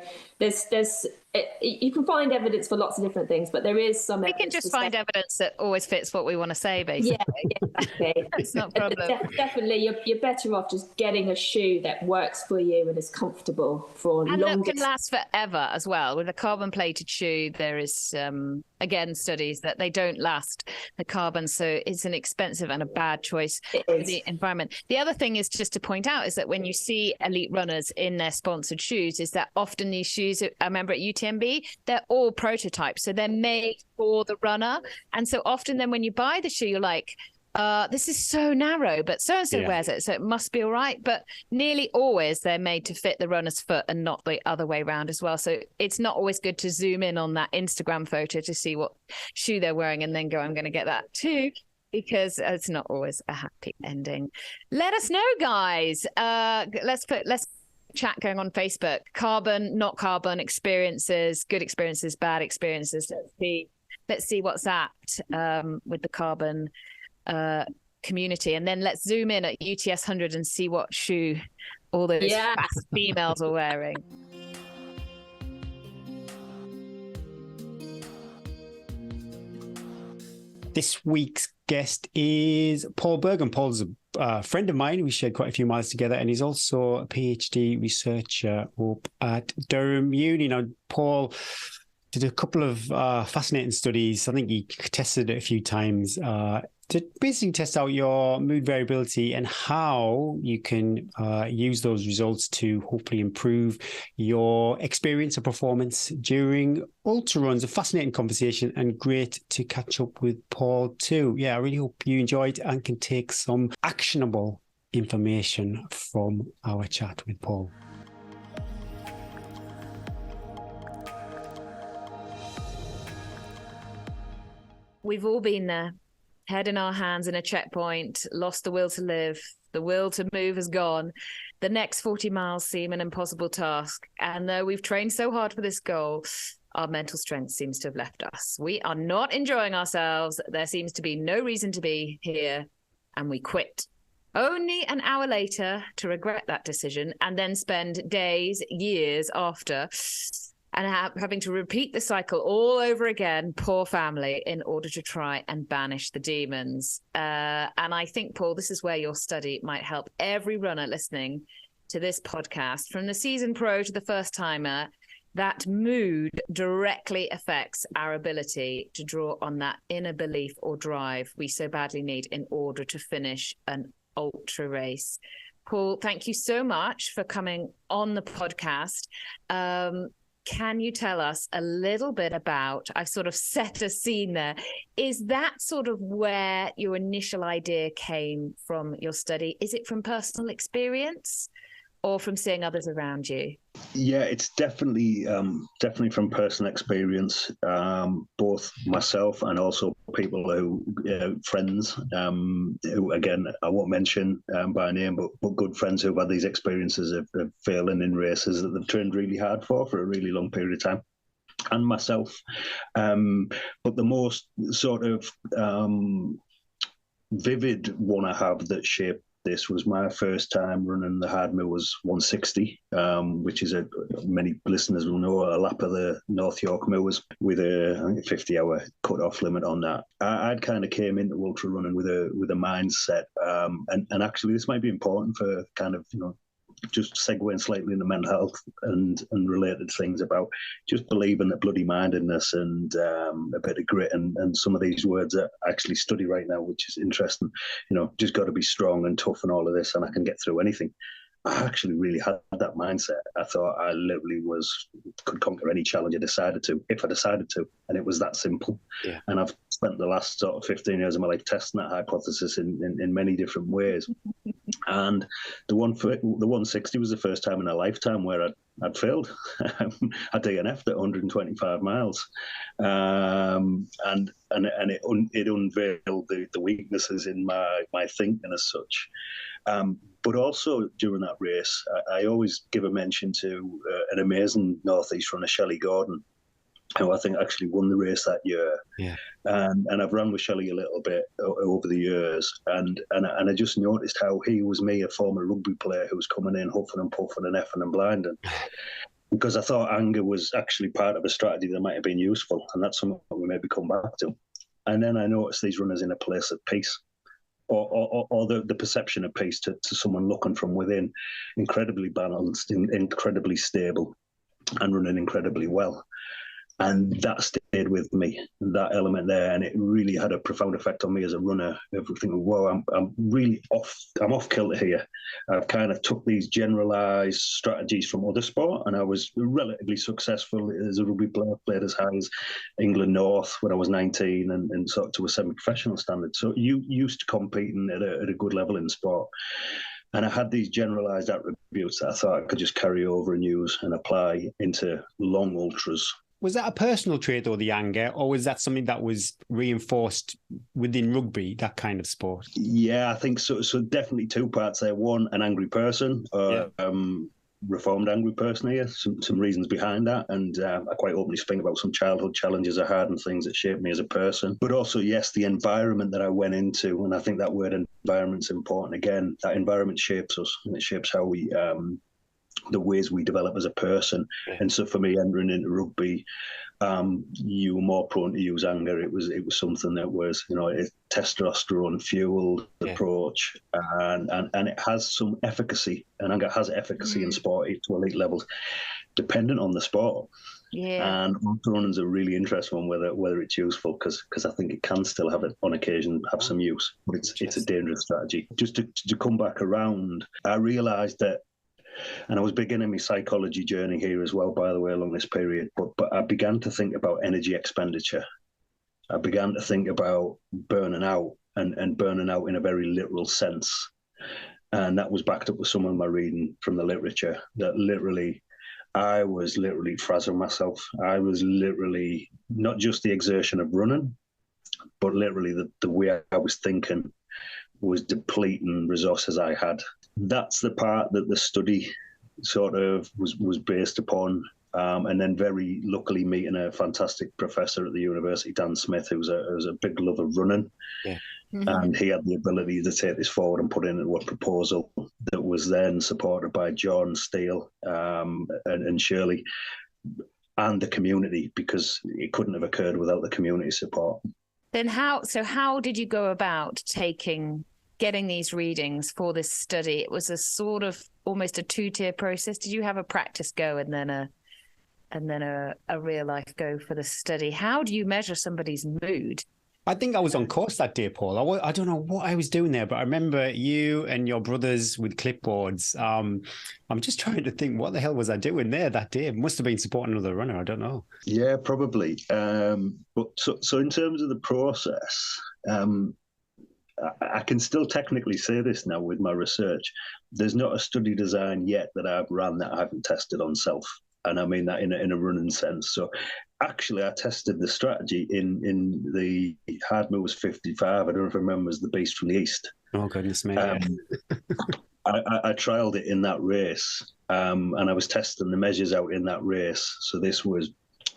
you can find evidence for lots of different things, but there is some. We can just find evidence that always fits what we want to say, basically. Yeah, exactly. It's not a problem. Definitely, you're better off just getting a shoe that works for you and is comfortable for and long. And that can last forever as well. With a carbon-plated shoe, there is again studies that they don't last the carbon, so it's an expensive and a bad choice for the environment. The other thing is just to point out is that when you see elite runners in their sponsored shoes, is that often these shoes, I remember at UTMB, they're all prototypes, so they're made for the runner. And so often then when you buy the shoe, you're like, this is so narrow, but so-and-so wears it, so it must be all right. But nearly always they're made to fit the runner's foot and not the other way around as well. So it's not always good to zoom in on that Instagram photo to see what shoe they're wearing and then go, I'm going to get that too, because it's not always a happy ending. Let us know, guys. Let's chat going on Facebook. Carbon, not carbon experiences, good experiences, bad experiences. Let's see what's at with the carbon community, and then let's zoom in at UTS 100 and see what shoe all those fast females are wearing. This week's guest is Paul Burgum. Paul's a friend of mine. We shared quite a few miles together, and he's also a PhD researcher up at Durham Uni. Now, Paul did a couple of fascinating studies. I think he tested it a few times to basically test out your mood variability and how you can use those results to hopefully improve your experience and performance during ultra runs. A fascinating conversation and great to catch up with Paul too. Yeah, I really hope you enjoyed and can take some actionable information from our chat with Paul. We've all been there, head in our hands in a checkpoint, lost the will to live, the will to move has gone. The next 40 miles seem an impossible task. And though we've trained so hard for this goal, our mental strength seems to have left us. We are not enjoying ourselves. There seems to be no reason to be here, and we quit. Only an hour later to regret that decision and then spend days, years after and having to repeat the cycle all over again, poor family, in order to try and banish the demons. And I think, Paul, this is where your study might help every runner listening to this podcast, from the seasoned pro to the first timer. That mood directly affects our ability to draw on that inner belief or drive we so badly need in order to finish an ultra race. Paul, thank you so much for coming on the podcast. Can you tell us a little bit about, I've sort of set a scene there, is that sort of where your initial idea came from, your study? Is it from personal experience or from seeing others around you? Yeah, it's definitely from personal experience, both myself and also people who, friends, who, again, I won't mention by name, but good friends who've had these experiences of failing in races that they've trained really hard for a really long period of time, and myself. But the most sort of vivid one I have that shaped this was my first time running the Hardmoor was 160, which is many listeners will know, a lap of the North York Moors with a 50-hour cut-off limit on that. I'd kind of came into ultra running with a mindset, and actually this might be important for kind of, just segueing slightly into mental health and related things, about just believing that bloody mindedness and a bit of grit and some of these words that I actually study right now, which is interesting. Just got to be strong and tough and all of this, and I can get through anything. I actually really had that mindset. I thought I literally could conquer any challenge I decided to, if I decided to, and it was that simple. Yeah. And I've spent the last sort of 15 years of my life testing that hypothesis in many different ways. And the 160 was the first time in a lifetime where I'd failed. I DNF'd at 125 miles, and it unveiled the weaknesses in my thinking as such. But also during that race, I always give a mention to an amazing Northeast runner, Shelley Gordon, who I think actually won the race that year. Yeah. And I've run with Shelley a little bit over the years, and I just noticed how he was me, a former rugby player who was coming in huffing and puffing and effing and blinding. Because I thought anger was actually part of a strategy that might have been useful, and that's something we maybe come back to. And then I noticed these runners in a place of peace, or the perception of peace to someone looking from within, incredibly balanced, incredibly stable, and running incredibly well. And that stayed with me, that element there, and it really had a profound effect on me as a runner. Thinking, whoa, I'm really off kilter here. I've kind of took these generalized strategies from other sport, and I was relatively successful as a rugby player, played as high as England North when I was 19, and sort of to a semi-professional standard. So you used to competing at a good level in sport. And I had these generalized attributes that I thought I could just carry over and use and apply into long ultras. Was that a personal trait or the anger, or was that something that was reinforced within rugby, that kind of sport? Yeah, I think so. So definitely two parts there. One, an angry person, reformed angry person here. Some reasons behind that. And I quite openly speak about some childhood challenges I had and things that shaped me as a person. But also, yes, the environment that I went into, and I think that word environment's important. Again, that environment shapes us, and it shapes how we... the ways we develop as a person. Yeah. And so for me, entering into rugby, you were more prone to use anger. It was something that was, a testosterone fueled approach, and it has some efficacy, and anger has efficacy in sport to elite levels, dependent on the sport. Yeah. And ultrarunning's a really interesting one, whether it's useful, because I think it can still have it on occasion have some use, but it's a dangerous strategy. Just to come back around, I realised that. And I was beginning my psychology journey here as well, by the way, along this period. But I began to think about energy expenditure. I began to think about burning out, and burning out in a very literal sense. And that was backed up with some of my reading from the literature, that I was literally frazzling myself. I was literally not just the exertion of running, but literally the way I was thinking was depleting resources I had. That's the part that the study sort of was based upon. And then very luckily meeting a fantastic professor at the university, Dan Smith, who was a big lover of running. Yeah. Mm-hmm. And he had the ability to take this forward and put in a proposal that was then supported by John Steele and Shirley and the community, because it couldn't have occurred without the community support. Then how did you go about getting these readings for this study? It was a sort of almost a two-tier process. Did you have a practice go and then a real life go for the study? How do you measure somebody's mood? I think I was on course that day, Paul. I don't know what I was doing there, but I remember you and your brothers with clipboards. I'm just trying to think, what the hell was I doing there that day? It must have been supporting another runner. I don't know. Yeah, probably. But so in terms of the process, I can still technically say this now with my research. There's not a study design yet that I've run that I haven't tested on self. And I mean that in a running sense. So actually, I tested the strategy in the Hard Moves 55. I don't know if I remember, was the Beast from the East. Oh, goodness me. I trialled it in that race, and I was testing the measures out in that race. So this was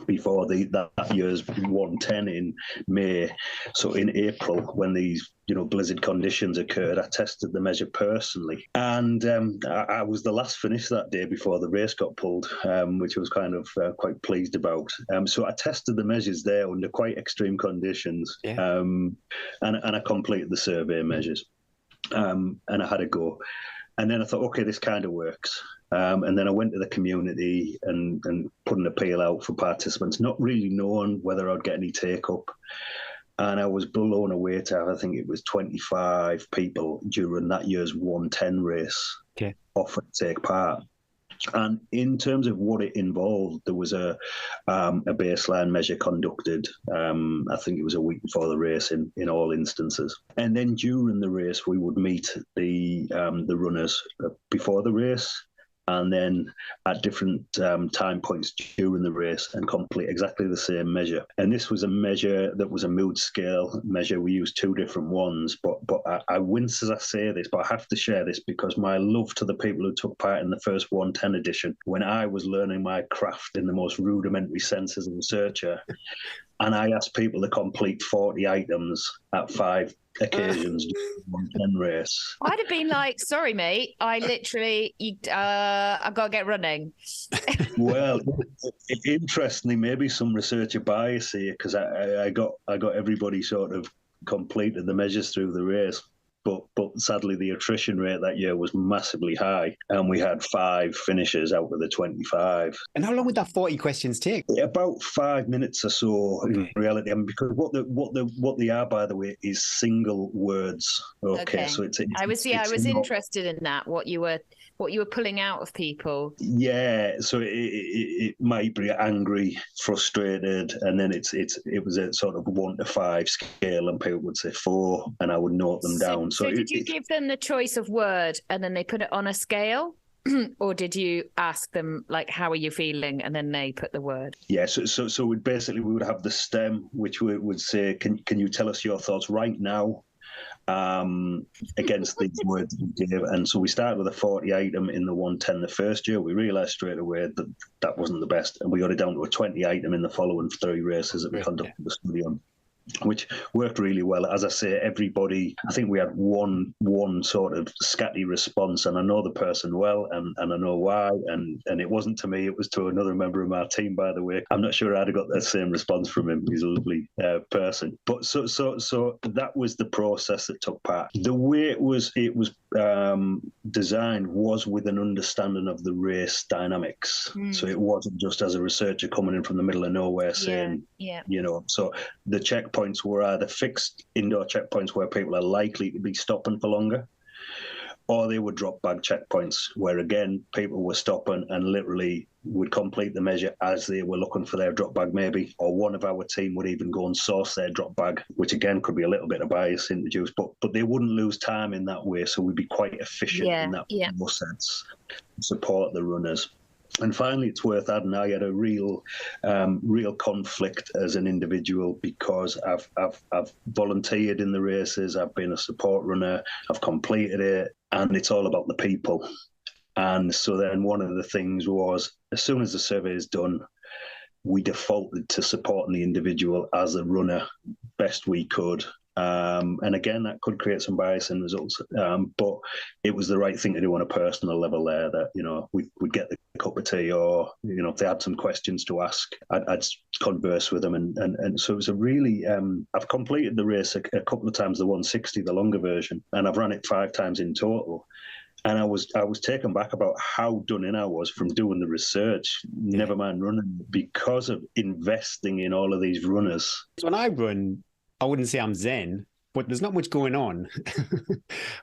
before that year's 110 in May. So in April, when these blizzard conditions occurred, I tested the measure personally, and I was the last finish that day before the race got pulled, which I was kind of quite pleased about. So I tested the measures there under quite extreme conditions, and I completed the survey measures, and I had a go. And then I thought, okay, this kind of works. And then I went to the community and put an appeal out for participants, not really knowing whether I'd get any take up. And I was blown away to have, I think it was 25 people during that year's 110 race offer to take part. And in terms of what it involved, there was a baseline measure conducted. I think it was a week before the race in all instances. And then during the race, we would meet the runners before the race, and then at different time points during the race, and complete exactly the same measure. And this was a measure that was a mood scale measure. We used two different ones, but I wince as I say this, but I have to share this because my love to the people who took part in the first 110 edition, when I was learning my craft in the most rudimentary sense as a researcher, and I asked people to complete 40 items at 5 occasions during the 110 race. I'd have been like, sorry, mate, I literally, I've got to get running. Well, interestingly, maybe some researcher bias here, because I got everybody sort of completed the measures through the race. but sadly the attrition rate that year was massively high, and we had 5 finishers out of the 25. And how long would that 40 questions take? About 5 minutes or so, in reality. I mean, because what they are, by the way, is single words. Okay. So it's I was interested in that. What you were pulling out of people. Yeah. So it might be angry, frustrated, and then it was a sort of 1 to 5 scale, and people would say 4, and I would note them down. So did you give them the choice of word, and then they put it on a scale? Or did you ask them, like, how are you feeling, and then they put the word? Yeah, so we would have the stem, which would say, can you tell us your thoughts right now against these words you gave? And so we started with a 40 item in the 110 the first year. We realised straight away that wasn't the best, and we got it down to a 20 item in the following 3 races that we conducted the study on, which worked really well. As I say, everybody, I think we had one sort of scatty response, and I know the person well, and I know why, and it wasn't to me, it was to another member of my team, by the way. I'm not sure I'd have got the same response from him. He's a lovely person. But so that was the process that took part. The way it was designed was with an understanding of the race dynamics. So it wasn't just as a researcher coming in from the middle of nowhere saying, so the checkpoints were either fixed indoor checkpoints where people are likely to be stopping for longer, or they were drop bag checkpoints where, again, people were stopping and literally would complete the measure as they were looking for their drop bag, maybe, or one of our team would even go and source their drop bag, which again could be a little bit of bias introduced, but they wouldn't lose time in that way, so we'd be quite efficient in that sense, support the runners. And finally, it's worth adding, I had a real conflict as an individual, because I've volunteered in the races, I've been a support runner, I've completed it, and it's all about the people. And so then one of the things was, as soon as the survey is done, we defaulted to supporting the individual as a runner best we could. And again, that could create some bias in results, but it was the right thing to do on a personal level there, that, we'd get the cup of tea, or, if they had some questions to ask, I'd converse with them. And so it was a really, I've completed the race a couple of times, the 160, the longer version, and I've run it 5 times in total. And I was taken back about how done in I was from doing the research, never mind running, because of investing in all of these runners. When I run, I wouldn't say I'm zen, but there's not much going on.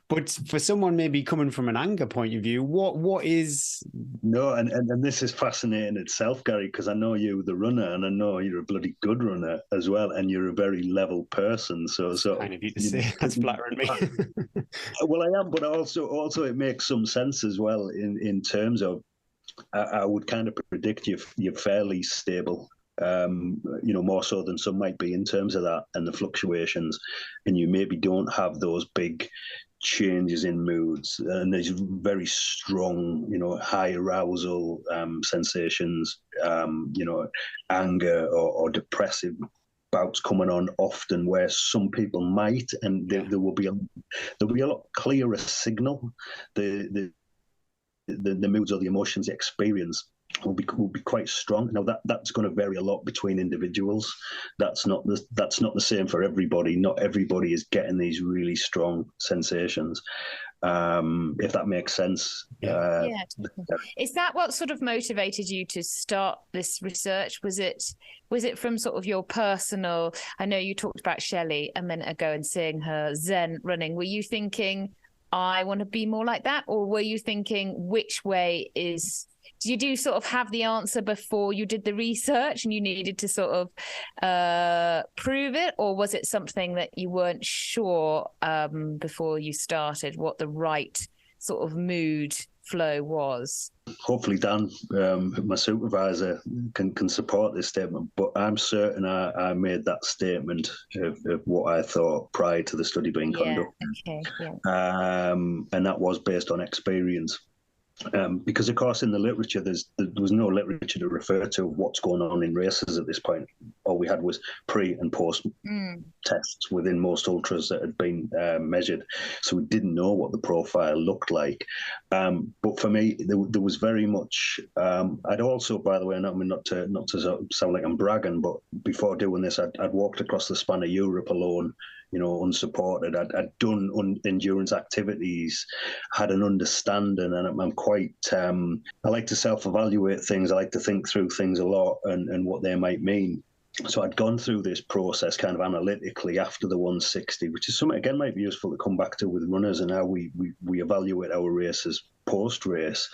But for someone maybe coming from an anger point of view, what is... No, and this is fascinating itself, Gary, because I know you, the runner, and I know you're a bloody good runner as well, and you're a very level person. So kind of you to say, that's flattering me. Well, I am, but also it makes some sense as well in terms of, I would kind of predict you're fairly stable. More so than some might be in terms of that and the fluctuations, and you maybe don't have those big changes in moods, and there's very strong, high arousal sensations, anger or depressive bouts coming on often, where some people might, and there will be a lot clearer signal. The moods or the emotions they experience will be quite strong. Now that's going to vary a lot between individuals. That's not the same for everybody. Not everybody is getting these really strong sensations. If that makes sense. Is that what sort of motivated you to start this research? Was it from sort of your personal? I know you talked about Shelley a minute ago and seeing her zen running. Were you thinking, I want to be more like that, or were you thinking, which way is? Did you sort of have the answer before you did the research and you needed to sort of prove it? Or was it something that you weren't sure before you started what the right sort of mood flow was? Hopefully Dan, my supervisor, can support this statement, but I'm certain I made that statement of what I thought prior to the study being conducted. Okay, and that was based on experience. Because, of course, in the literature, there was no literature to refer to what's going on in races at this point. All we had was pre and post tests within most ultras that had been measured. So we didn't know what the profile looked like. But for me, there was very much. I'd also, by the way, not to sound like I'm bragging, but before doing this, I'd walked across the span of Europe alone, unsupported. I'd done endurance activities, had an understanding, and I'm quite. I like to self-evaluate things. I like to think through things a lot and what they might mean. So I'd gone through this process kind of analytically after the 160, which is something again might be useful to come back to with runners and how we evaluate our races post-race.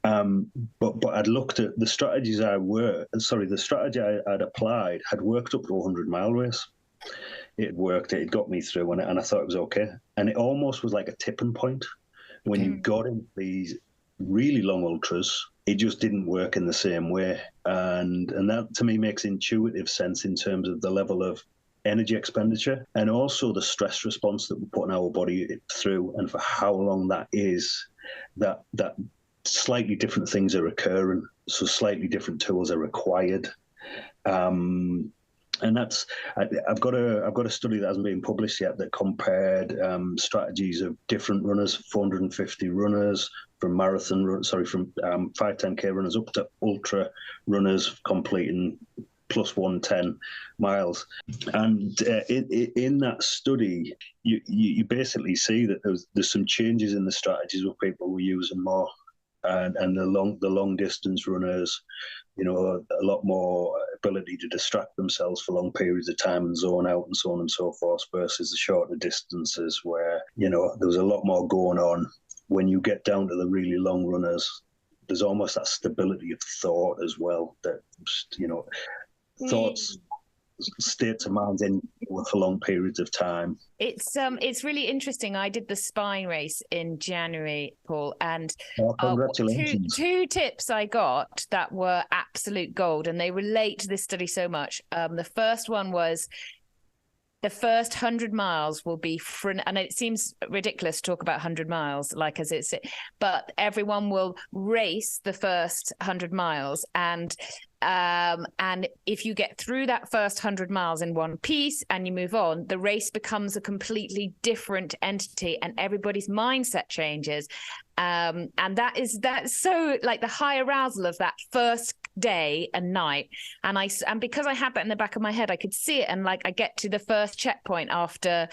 But I'd looked at the strategies the strategy I'd applied had worked up to a 100-mile race. It worked, it got me through, and I thought it was okay. And it almost was like a tipping point. When you got into these really long ultras, it just didn't work in the same way. And that, to me, makes intuitive sense in terms of the level of energy expenditure and also the stress response that we're putting our body through, and for how long that is, that slightly different things are occurring, so slightly different tools are required. And that's I've got a study that hasn't been published yet that compared strategies of different runners, 450 runners from 5-10K runners up to ultra runners completing plus 110 miles. And in that study, you basically see that there's some changes in the strategies where people were using more, and the long distance runners, a lot more ability to distract themselves for long periods of time and zone out and so on and so forth, versus the shorter distances where, there was a lot more going on. When you get down to the really long runners, there's almost that stability of thought as well, that, thoughts, states of mind in for long periods of time. It's really interesting. I did the spine race in January, Paul, and congratulations. Two tips I got that were absolute gold, and they relate to this study so much. The first one was the first 100 miles will be and it seems ridiculous to talk about 100 miles but everyone will race the first 100 miles, and if you get through that first 100 miles in one piece and you move on, the race becomes a completely different entity and everybody's mindset changes. And that's so like the high arousal of that first day and night. And because I had that in the back of my head, I could see it. And like I get to the first checkpoint after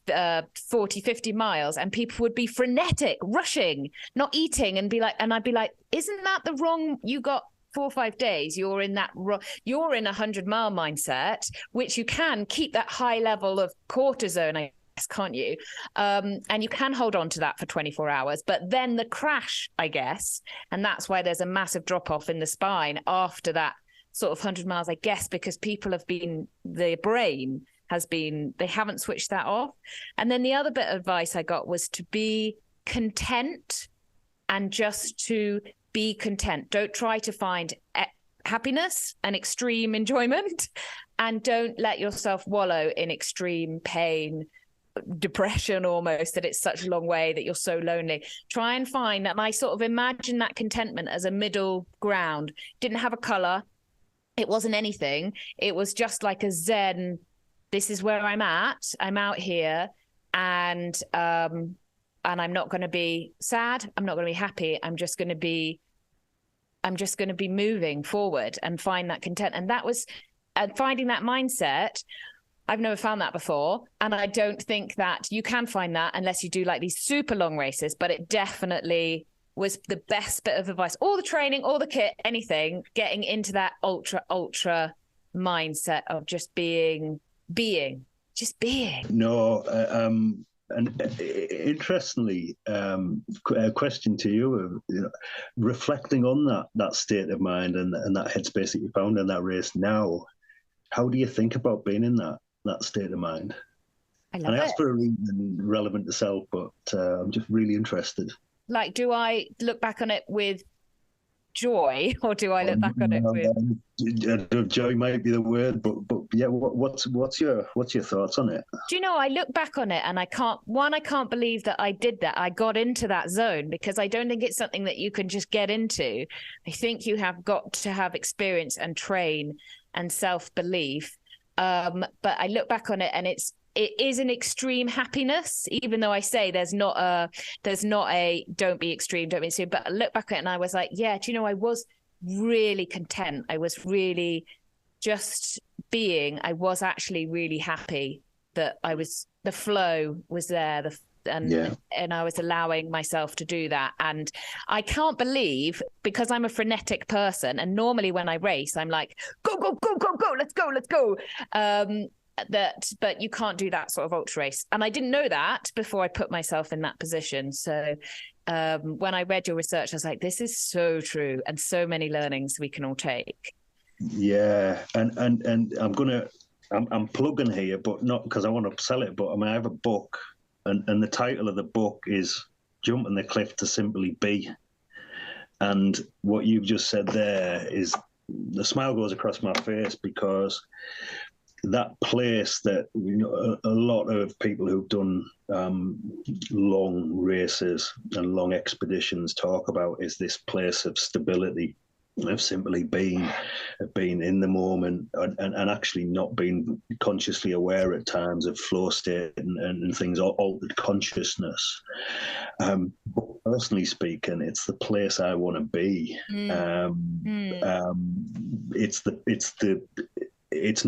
40, 50 miles, and people would be frenetic, rushing, not eating, and I'd be like, isn't that the wrong, you got 4 or 5 days, you're in a 100-mile mindset, which you can keep that high level of cortisone, I guess, can't you? And you can hold on to that for 24 hours, but then the crash, I guess, and that's why there's a massive drop off in the spine after that sort of 100 miles, I guess, because their brain they haven't switched that off. And then the other bit of advice I got was to be content, and just to be content. Don't try to find happiness and extreme enjoyment, and don't let yourself wallow in extreme pain, depression almost, that it's such a long way, that you're so lonely. Try and find that. And I sort of imagine that contentment as a middle ground. Didn't have a color. It wasn't anything. It was just like a Zen. This is where I'm at. I'm out here, and I'm not going to be sad. I'm not going to be happy. I'm just going to be moving forward and find that content. And finding that mindset. I've never found that before. And I don't think that you can find that unless you do like these super long races, but it definitely was the best bit of advice. All the training, all the kit, anything, getting into that ultra mindset of just being. No, and interestingly, a question to you, reflecting on that state of mind and that headspace that you found in that race now, how do you think about being in that state of mind? I love and it. that's for a reason relevant to self, but I'm just really interested. Like, do I look back on it with joy, or do I look back on it with? Joy might be the word, but yeah, what's your thoughts on it? Do you know, I look back on it and I can't believe that I did that. I got into that zone, because I don't think it's something that you can just get into. I think you have got to have experience and train and self-belief. But I look back on it and it is an extreme happiness, even though I say there's not a don't be extreme, don't be extreme. But I look back at it and I was like, yeah, do you know, I was really content. I was really just being. I was actually really happy that the flow was there, and I was allowing myself to do that. And I can't believe, because I'm a frenetic person, and normally when I race, I'm like, go, go, go, go, go, let's go. But you can't do that sort of ultra race. And I didn't know that before I put myself in that position. So when I read your research, I was like, this is so true, and so many learnings we can all take. Yeah, and I'm plugging here, but not because I want to sell it. But I mean, I have a book, and the title of the book is "Jumping the Cliff to Simply Be." And what you've just said there is, the smile goes across my face, because that place that, you know, a lot of people who've done long races and long expeditions talk about, is this place of stability, of simply being in the moment, and actually not being consciously aware at times of flow state and things, altered consciousness. Personally speaking, it's the place I want to be. It's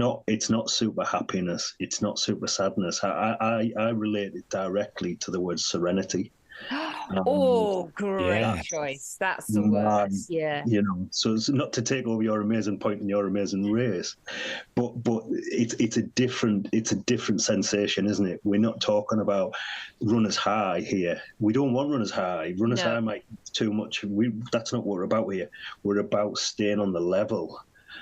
not super happiness. It's not super sadness. I relate it directly to the word serenity. Great choice. That's the word. Yeah. You know, so it's not to take over your amazing point in your amazing race, but it's a different sensation, isn't it? We're not talking about runners high here. We don't want runners high. Runners high might be too much. That's not what we're about here. We're about staying on the level.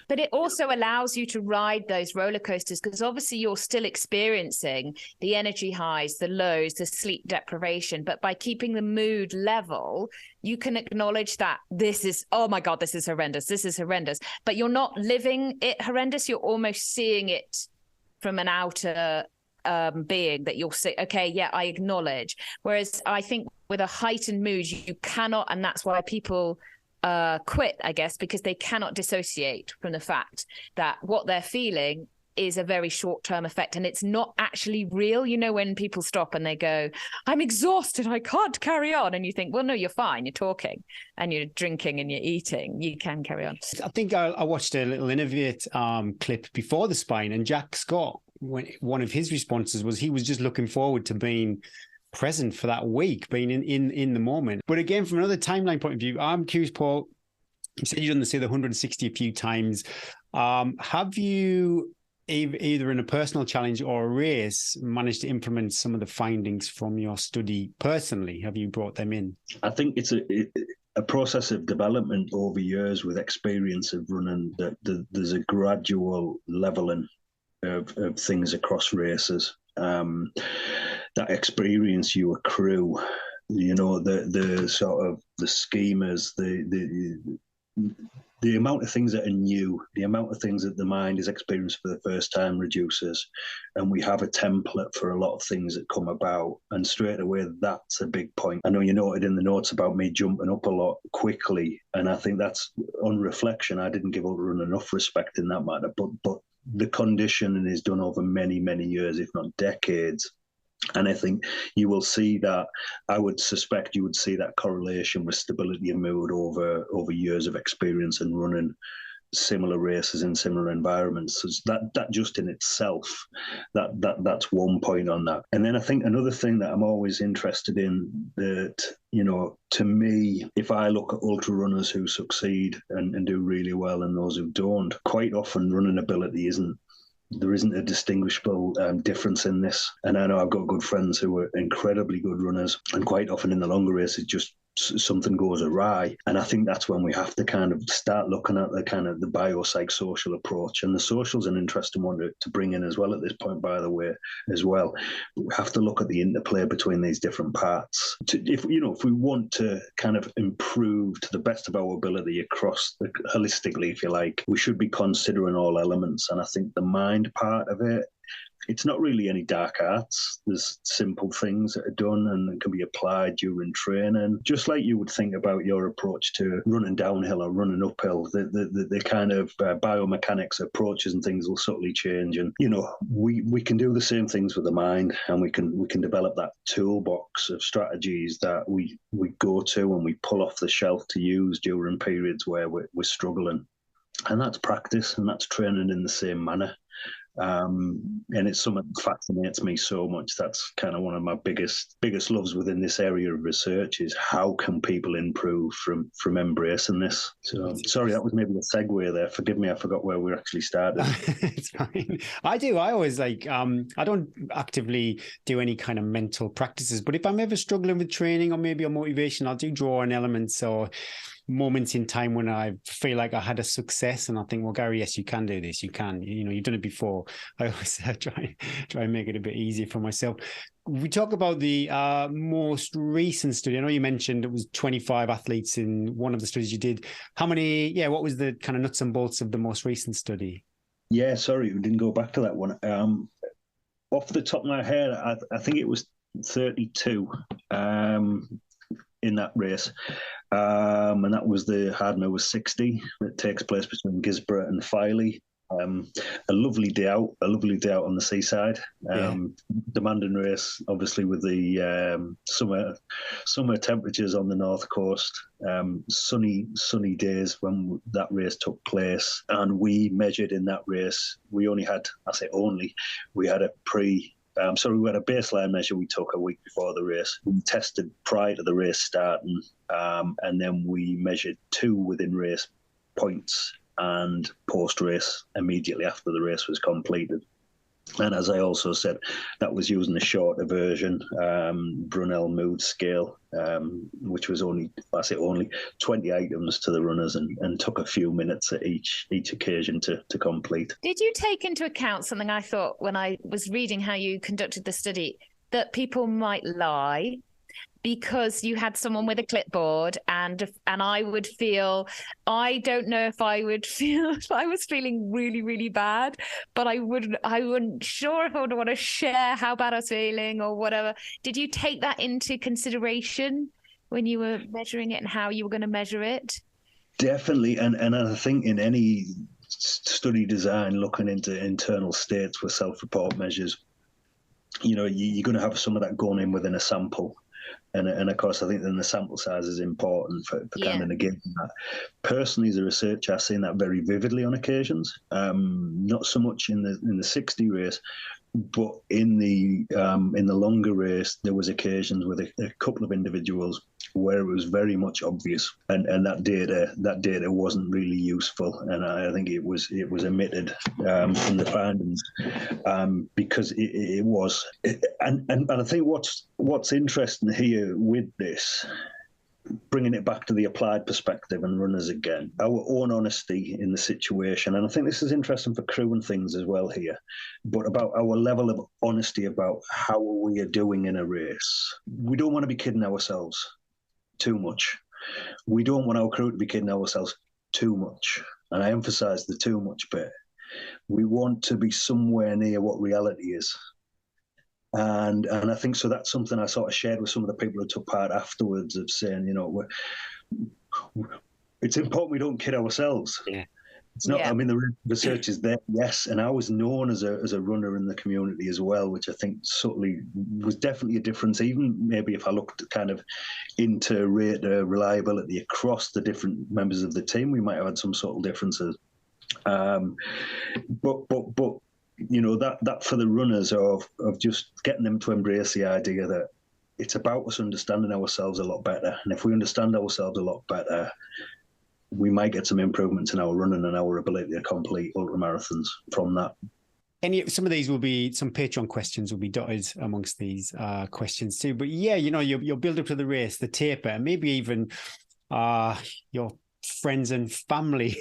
But it also allows you to ride those roller coasters, because obviously you're still experiencing the energy highs, the lows, the sleep deprivation. But by keeping the mood level, you can acknowledge that this is, oh my God, this is horrendous. This is horrendous. But you're not living it horrendous. You're almost seeing it from an outer being, that you'll say, okay, yeah, I acknowledge. Whereas I think with a heightened mood, you cannot, and that's why people quit, I guess, because they cannot dissociate from the fact that what they're feeling is a very short-term effect, and it's not actually real. You know, when people stop and they go, I'm exhausted, I can't carry on, and you think, well, no, you're fine, you're talking and you're drinking and you're eating, you can carry on. I think I watched a little Innovate clip before the spine, and Jack Scott, one of his responses was he was just looking forward to being present for that week, being in the moment. But again, from another timeline point of view, I'm curious, Paul, you said you've done the 160 a few times. Have you, either in a personal challenge or a race, managed to implement some of the findings from your study personally? Have you brought them in? I think it's a process of development over years with experience of running, that there's a gradual leveling of things across races. That experience you accrue, you know, the sort of the schemas, the amount of things that are new, the amount of things that the mind is experiencing for the first time reduces, and we have a template for a lot of things that come about, and straight away that's a big point. I know you noted in the notes about me jumping up a lot quickly, and I think that's, on reflection, I didn't give Ultrarunning enough respect in that matter, but the conditioning is done over many, many years, if not decades. And I think you will see that, I would suspect you would see that correlation with stability of mood over years of experience and running similar races in similar environments. So that just in itself, that's one point on that. And then I think another thing that I'm always interested in, that, you know, to me, if I look at ultra runners who succeed and do really well, and those who don't, quite often running ability there isn't a distinguishable difference in this. And I know I've got good friends who are incredibly good runners, and quite often in the longer races just something goes awry. And I think that's when we have to kind of start looking at the kind of the biopsychosocial approach. And the social's an interesting one to bring in as well at this point, by the way, as well. We have to look at the interplay between these different parts. If we want to kind of improve to the best of our ability across holistically, if you like, we should be considering all elements. And I think the mind part of it, it's not really any dark arts. There's simple things that are done and can be applied during training. Just like you would think about your approach to running downhill or running uphill, the kind of biomechanics approaches and things will subtly change. And, we can do the same things with the mind, and we can develop that toolbox of strategies that we go to and we pull off the shelf to use during periods where we're struggling. And that's practice, and that's training in the same manner. And it's something that fascinates me so much. That's kind of one of my biggest loves within this area of research, is how can people improve from embracing this. So sorry, that was maybe a segue there. Forgive me, I forgot where we actually started. It's fine. I always I don't actively do any kind of mental practices, but if I'm ever struggling with training or maybe a motivation, I do draw on elements or moments in time when I feel like I had a success and I think, well, Gary, yes, you can do this. You can, you've done it before. I always try and make it a bit easier for myself. We talk about the most recent study. I know you mentioned it was 25 athletes in one of the studies you did. How many, what was the kind of nuts and bolts of the most recent study? Yeah, sorry, we didn't go back to that one. Off the top of my head, I think it was 32 in that race. And that was the Hardmoor was 60. It takes place between Gisborne and Filey. A lovely day out on the seaside. Demanding race, obviously, with the summer temperatures on the north coast. Sunny days when that race took place, and we measured in that race. We had a we had a baseline measure we took a week before the race. We tested prior to the race starting, and then we measured 2 within race points and post-race immediately after the race was completed. And as I also said, that was using a shorter version, Brunel mood scale, which was only 20 items to the runners and took a few minutes at each occasion to complete. Did you take into account something I thought when I was reading how you conducted the study, that people might lie because you had someone with a clipboard and I would feel, I don't know if I would feel, if I was feeling really, really bad, but I wasn't sure if I would want to share how bad I was feeling or whatever. Did you take that into consideration when you were measuring it and how you were going to measure it? Definitely. And I think in any study design, looking into internal states with self-report measures, you're going to have some of that going in within a sample. And of course, I think then the sample size is important for kind of negating that. Personally, as a researcher, I've seen that very vividly on occasions. Not so much in the 60 race, but in the longer race, there was occasions with a couple of individuals where it was very much obvious, and that data wasn't really useful, and I think it was omitted from the findings because it was. And I think what's interesting here with this, bringing it back to the applied perspective and runners again, our own honesty in the situation, and I think this is interesting for crew and things as well here, but about our level of honesty about how we are doing in a race. We don't want to be kidding ourselves too much. We don't want our crew to be kidding ourselves too much, and I emphasize the too much bit. We want to be somewhere near what reality is. And I think so that's something I sort of shared with some of the people who took part afterwards, of saying, it's important we don't kid ourselves. Yeah. It's not. Yeah. I mean, the research is there, yes, and I was known as a runner in the community as well, which I think subtly was definitely a difference. Even maybe if I looked kind of into rate reliability across the different members of the team, we might have had some subtle differences. But that for the runners of just getting them to embrace the idea that it's about us understanding ourselves a lot better, and if we understand ourselves a lot better, we might get some improvements in our running and our ability to complete ultramarathons from that. some of these will be, some Patreon questions will be dotted amongst these questions too. But yeah, you'll build up to the race, the taper, and maybe even your friends and family,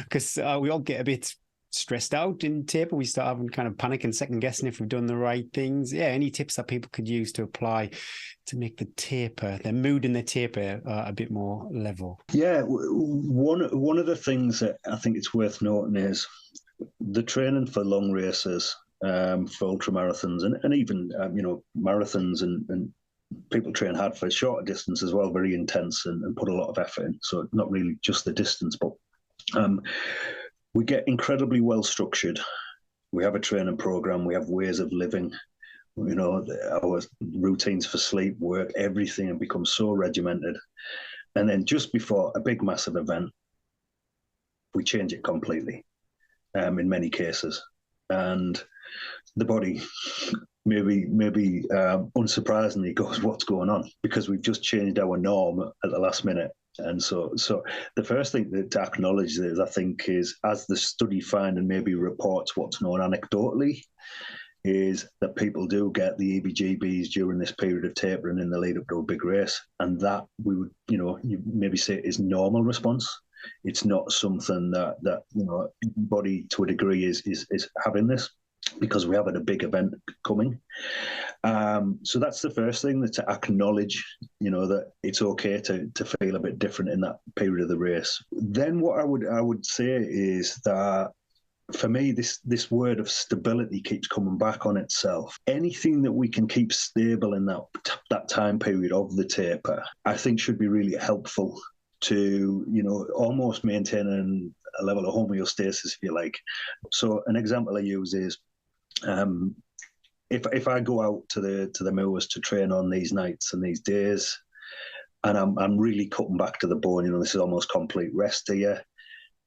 because we all get a bit stressed out in taper. We start having kind of panic and second guessing if we've done the right things. Yeah, any tips that people could use to apply to make the taper, their mood and their taper a bit more level? Yeah, one of the things that I think it's worth noting is the training for long races, for ultra marathons, and even marathons, and people train hard for shorter distance as well, very intense, and put a lot of effort in. So not really just the distance, but we get incredibly well structured. We have a training program. We have ways of living. Our routines for sleep, work, everything, and become so regimented. And then just before a big, massive event, we change it completely. In many cases, and the body maybe unsurprisingly goes, what's going on? Because we've just changed our norm at the last minute. And so the first thing to acknowledge is, I think, is, as the study find and maybe reports what's known anecdotally, is that people do get the EBGBs during this period of tapering in the lead up to a big race, and that we would you maybe say is normal response. It's not something that everybody to a degree is having this, because we have had a big event coming. So that's the first thing, that to acknowledge, that it's okay to feel a bit different in that period of the race. Then what I would say is that, for me, this word of stability keeps coming back on itself. Anything that we can keep stable in that time period of the taper, I think should be really helpful to, almost maintaining a level of homeostasis, if you like. So an example I use is, if I go out to the moors to train on these nights and these days, and I'm really cutting back to the bone, this is almost complete rest here,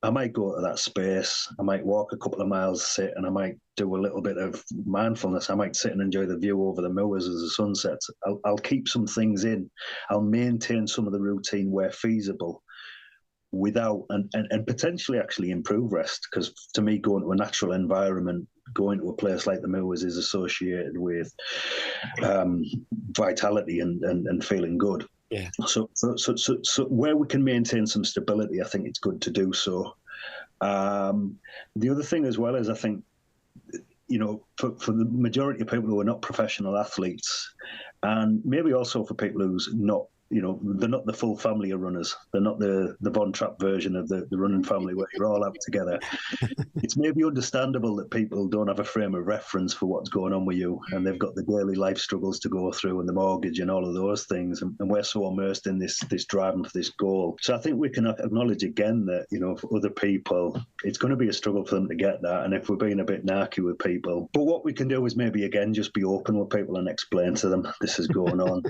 I might go to that space, I might walk a couple of miles, sit, and I might do a little bit of mindfulness. I might sit and enjoy the view over the moors as the sun sets. I'll keep some things in. I'll maintain some of the routine where feasible, without, and potentially actually improve rest, because to me, going to a natural environment, going to a place like the moors, is associated with vitality and feeling good. Yeah. So where we can maintain some stability, I think it's good to do so. The other thing as well is, I think, for the majority of people who are not professional athletes, and maybe also for people who's not, they're not the full family of runners. They're not the Von Trapp version of the running family where you're all out together. It's maybe understandable that people don't have a frame of reference for what's going on with you, and they've got the daily life struggles to go through, and the mortgage and all of those things, and we're so immersed in this driving for this goal. So I think we can acknowledge again that, for other people, it's going to be a struggle for them to get that, and if we're being a bit narky with people, but what we can do is maybe again just be open with people and explain to them this is going on.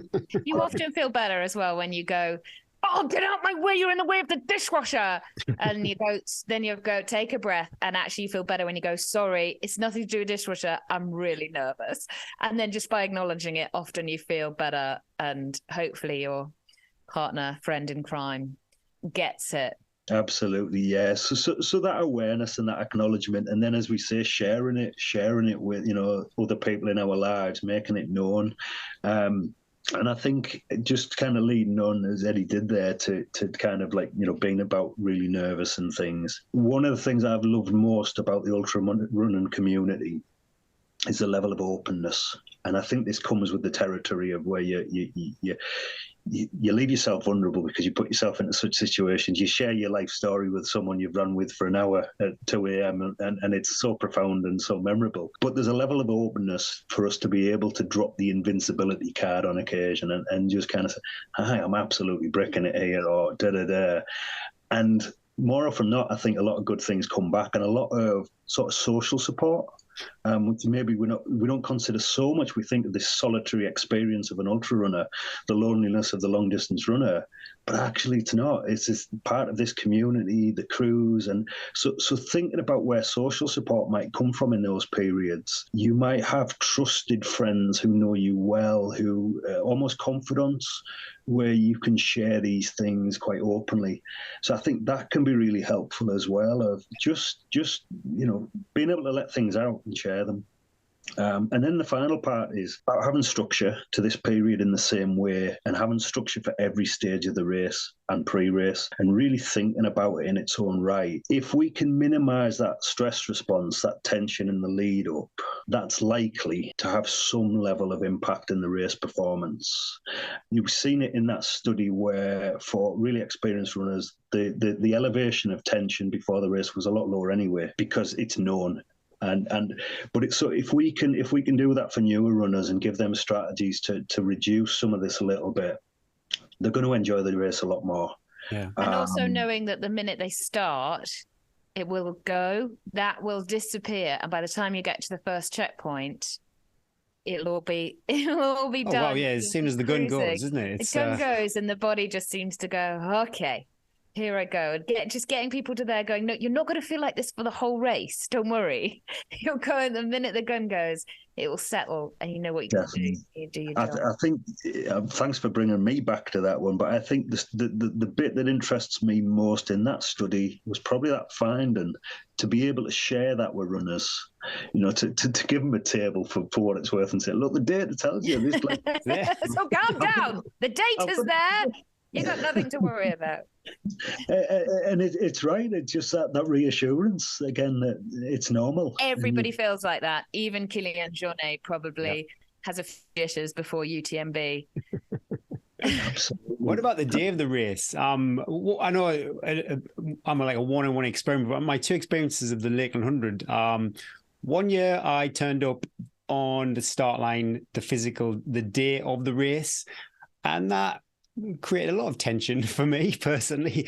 You often feel better as well when you go, "Oh, get out my way, you're in the way of the dishwasher," and you go take a breath, and actually you feel better when you go, "Sorry, it's nothing to do with dishwasher, I'm really nervous." And then just by acknowledging it, often you feel better, and hopefully your partner, friend in crime, gets it. Absolutely, yes. So that awareness and that acknowledgement, and then, as we say, sharing it with other people in our lives, making it known. And I think just kind of leading on, as Eddie did there, to kind of being about really nervous and things. One of the things I've loved most about the ultra running community is the level of openness. And I think this comes with the territory of where you leave yourself vulnerable, because you put yourself into such situations. You share your life story with someone you've run with for an hour at 2 a.m. and it's so profound and so memorable. But there's a level of openness for us to be able to drop the invincibility card on occasion and just kind of say, "Hi, I'm absolutely bricking it here," or da-da-da. And more often than not, I think a lot of good things come back, and a lot of sort of social support. Which maybe we don't consider so much. We think of this solitary experience of an ultra runner, the loneliness of the long distance runner, but actually it's not. It's just part of this community, the crews, and so thinking about where social support might come from in those periods. You might have trusted friends who know you well, who almost confidants, where you can share these things quite openly. So I think that can be really helpful as well, of just being able to let things out and share share them. And then the final part is about having structure to this period in the same way, and having structure for every stage of the race and pre-race, and really thinking about it in its own right. If we can minimize that stress response, that tension in the lead up, that's likely to have some level of impact in the race performance. You've seen it in that study where, for really experienced runners, the elevation of tension before the race was a lot lower anyway, because it's known. But it's, so if we can do that for newer runners and give them strategies to reduce some of this a little bit, they're going to enjoy the race a lot more. Yeah. And also knowing that the minute they start, it will go, that will disappear, and by the time you get to the first checkpoint, it'll all be done. Oh wow, yeah, as soon as the gun goes, isn't it? The gun goes and the body just seems to go, okay, here I go. Just getting people to there going, no, you're not going to feel like this for the whole race. Don't worry. You're going, the minute the gun goes, it will settle and you know what you can do. You do your job. I think, thanks for bringing me back to that one, but I think the bit that interests me most in that study was probably that finding, to be able to share that with runners, you know, to give them a table for what it's worth and say, look, the data tells you this place. So calm down. The data's there. You got nothing to worry about. And it's right. It's just that reassurance again that it's normal. Everybody feels like that. Even Kilian Jornet probably has a few dishes before UTMB. Absolutely. What about the day of the race? I know I'm like a one-on-one experiment, but my two experiences of the Lakeland 100. One year I turned up on the start line, the day of the race, and that created a lot of tension for me personally.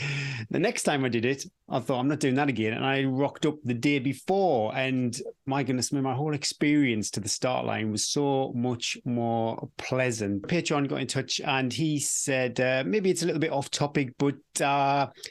The next time I did it, I thought, I'm not doing that again. And I rocked up the day before, and my goodness me, my whole experience to the start line was so much more pleasant. Patreon got in touch and he said, maybe it's a little bit off topic, but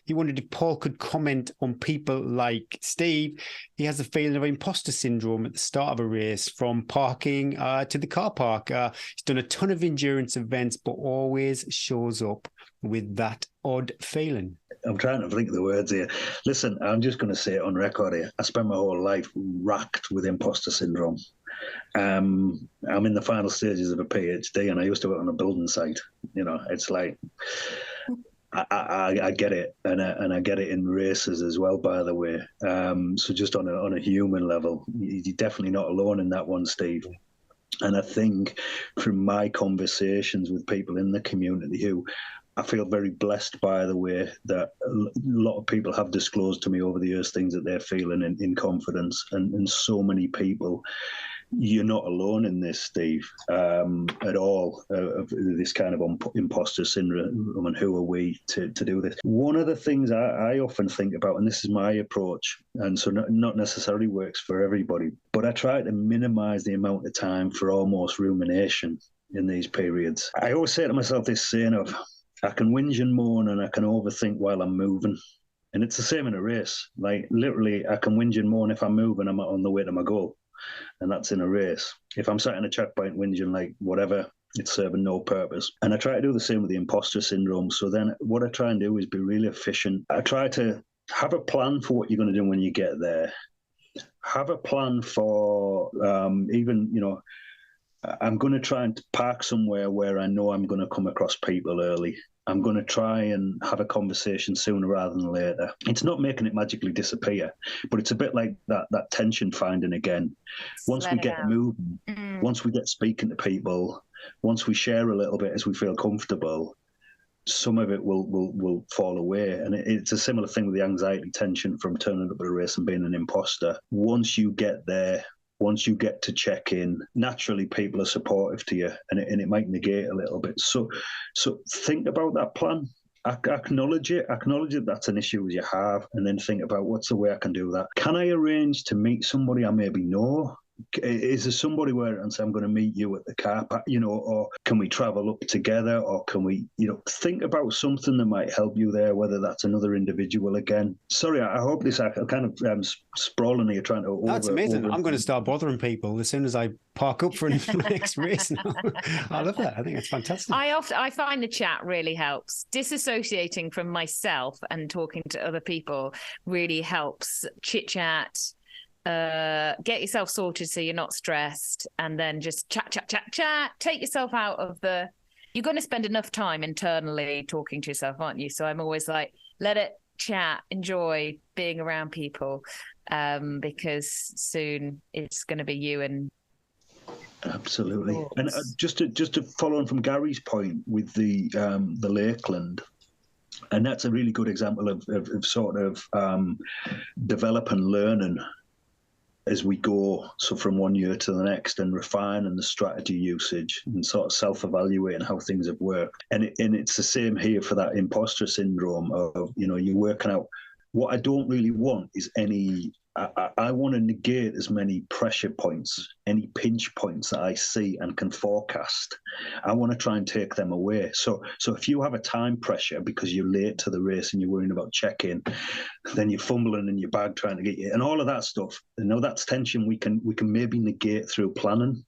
he wondered if Paul could comment on people like Steve. He has a feeling of imposter syndrome at the start of a race, from parking to the car park. He's done a ton of endurance events, but always shows up with that odd feeling. I'm trying to think of the words here. Listen, I'm just going to say it on record here. I spent my whole life racked with imposter syndrome. I'm in the final stages of a PhD, and I used to work on a building site. You know, it's like I get it, and I get it in races as well. By the way, so just on a human level, you're definitely not alone in that one, Steve. And I think from my conversations with people in the community who I feel very blessed, by the way, that a lot of people have disclosed to me over the years things that they're feeling in confidence. And so many people, you're not alone in this, Steve, at all, of this kind of imposter syndrome, and who are we to do this? One of the things I often think about, and this is my approach, and so not necessarily works for everybody, but I try to minimize the amount of time for almost rumination in these periods. I always say to myself this saying of, I can whinge and moan and I can overthink while I'm moving. And it's the same in a race. Like, literally, I can whinge and moan if I'm moving, I'm on the way to my goal. And that's in a race. If I'm sat in a checkpoint whinging, like, whatever, it's serving no purpose. And I try to do the same with the imposter syndrome. So then what I try and do is be really efficient. I try to have a plan for what you're going to do when you get there. Have a plan for even, you know, I'm going to try and park somewhere where I know I'm going to come across people early. I'm going to try and have a conversation sooner rather than later. It's not making it magically disappear, but it's a bit like that tension finding again. Once we get moving, once we get speaking to people, once we share a little bit as we feel comfortable, some of it will fall away. And it's a similar thing with the anxiety tension from turning up at a race and being an imposter. Once you get there, once you get to check in, naturally people are supportive to you, and it might negate a little bit. So think about that plan. Acknowledge it. Acknowledge that that's an issue you have, and then think about what's the way I can do that. Can I arrange to meet somebody I maybe know? Is there somebody where and say, I'm going to meet you at the car park, you know, or can we travel up together, or can we, you know, think about something that might help you there, whether that's another individual again. Sorry, I hope this, I kind of sprawling here trying to. That's amazing. I'm going to start bothering people as soon as I park up for the next race now. I love that. I think it's fantastic. I find the chat really helps. Disassociating from myself and talking to other people really helps. Chit chat. get yourself sorted so you're not stressed, and then just chat, take yourself out of the, you're going to spend enough time internally talking to yourself, aren't you? So I'm always like, let it chat, enjoy being around people, because soon it's going to be you and absolutely. thoughts. And just to follow on from Gary's point with the Lakeland, and that's a really good example of sort of develop and learning as we go, so from one year to the next, and refining the strategy usage and sort of self-evaluating how things have worked. And it's the same here for that imposter syndrome of, you're working out. What I don't really want is any, I want to negate as many pressure points, any pinch points that I see and can forecast. I want to try and take them away. So if you have a time pressure because you're late to the race and you're worrying about check-in, then you're fumbling in your bag trying to get you, and all of that stuff, that's tension we can maybe negate through planning.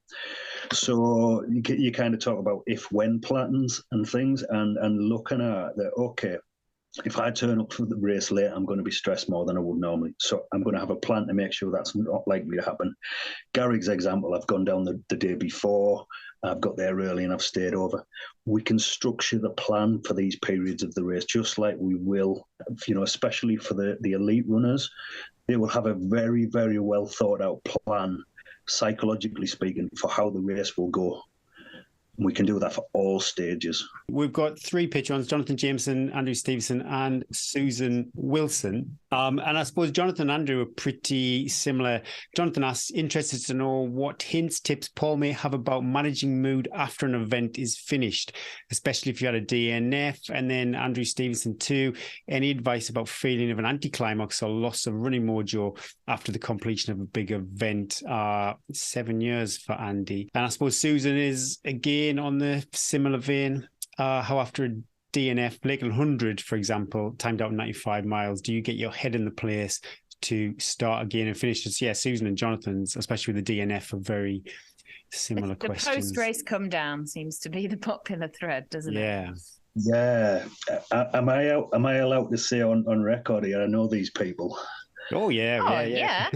So you kind of talk about if-when plans and things, and looking at that, okay, if I turn up for the race late, I'm going to be stressed more than I would normally. So I'm going to have a plan to make sure that's not likely to happen. Gary's example, I've gone down the day before, I've got there early and I've stayed over. We can structure the plan for these periods of the race, just like we will, especially for the elite runners. They will have a very, very well thought out plan, psychologically speaking, for how the race will go. We can do that for all stages. We've got 3 patrons, Jonathan Jameson, Andrew Stevenson, and Susan Wilson. And I suppose Jonathan and Andrew are pretty similar. Jonathan asks, interested to know what hints, tips Paul may have about managing mood after an event is finished, especially if you had a DNF. And then Andrew Stevenson too, any advice about feeling of an anticlimax or loss of running mojo after the completion of a big event? 7 years for Andy. And I suppose Susan is, again, on the similar vein, how after a DNF, Lakeland 100, for example, timed out 95 miles, do you get your head in the place to start again and finish this? Yeah, Susan and Jonathan's, especially with the DNF, are very similar questions. The post-race come down seems to be the popular thread, doesn't it? Yeah. Am I allowed to say on record here? I know these people. Oh, yeah.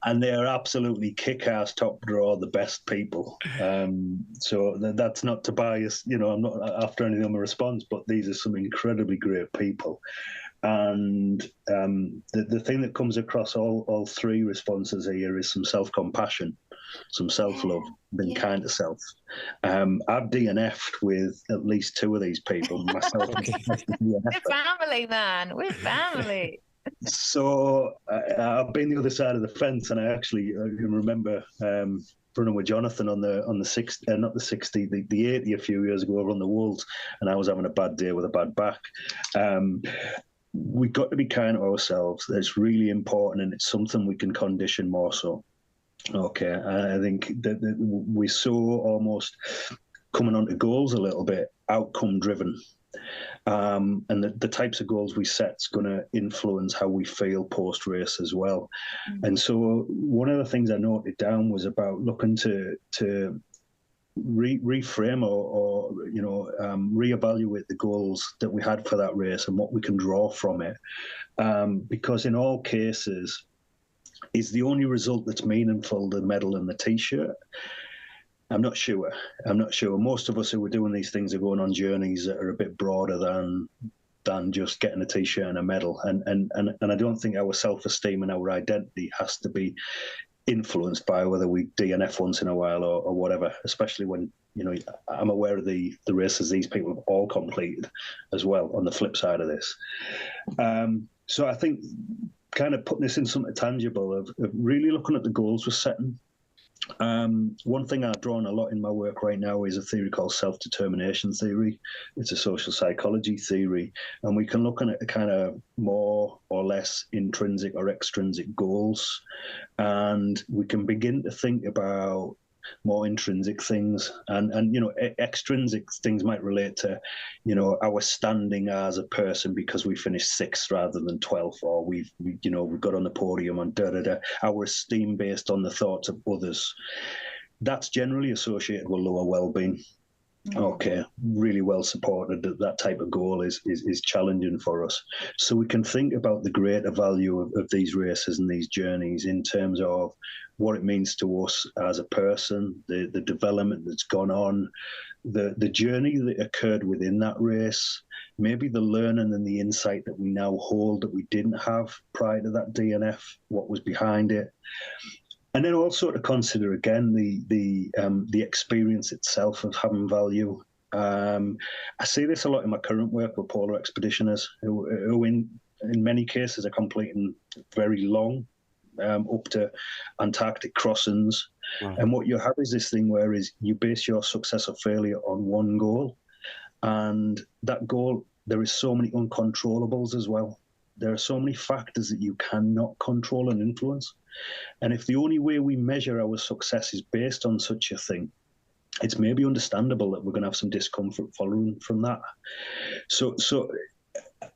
And they are absolutely kick-ass, top draw, the best people. So that's not to bias, I'm not after any of them a response, but these are some incredibly great people. And the thing that comes across all 3 responses here is some self-compassion, some self-love, being kind to self. I've DNF'd with at least 2 of these people. Myself. We're family, man. We're family. So I've been the other side of the fence, and I actually remember running with Jonathan on the 60, not the 60, the 80 a few years ago over on the Wolds, and I was having a bad day with a bad back. We've got to be kind to ourselves. It's really important, and it's something we can condition more so. Okay, I think that we're so almost coming onto goals a little bit, outcome driven. And the types of goals we set is going to influence how we feel post-race as well. Mm-hmm. And so one of the things I noted down was about looking to reframe or reevaluate the goals that we had for that race and what we can draw from it. Because in all cases, is the only result that's meaningful the medal and the T-shirt? I'm not sure. Most of us who are doing these things are going on journeys that are a bit broader than just getting a T-shirt and a medal. And I don't think our self-esteem and our identity has to be influenced by whether we DNF once in a while or whatever, especially when, I'm aware of the races these people have all completed as well on the flip side of this. So I think kind of putting this in something tangible of really looking at the goals we're setting. One thing I've drawn a lot in my work right now is a theory called self-determination theory. It's a social psychology theory, and we can look at a kind of more or less intrinsic or extrinsic goals, and we can begin to think about more intrinsic things, and extrinsic things might relate to our standing as a person because we finished 6th rather than 12th, or we've got on the podium and our esteem based on the thoughts of others. That's generally associated with lower well-being. Okay, really well supported. That type of goal is challenging for us. So we can think about the greater value of these races and these journeys in terms of what it means to us as a person, the development that's gone on, the journey that occurred within that race, maybe the learning and the insight that we now hold that we didn't have prior to that DNF, what was behind it. And then also to consider again the experience itself of having value. I see this a lot in my current work with polar expeditioners, who in many cases are completing very long, up to Antarctic crossings. Wow. And what you have is this thing where is you base your success or failure on one goal, and that goal, there is so many uncontrollables as well. There are so many factors that you cannot control and influence. And if the only way we measure our success is based on such a thing, it's maybe understandable that we're going to have some discomfort following from that. So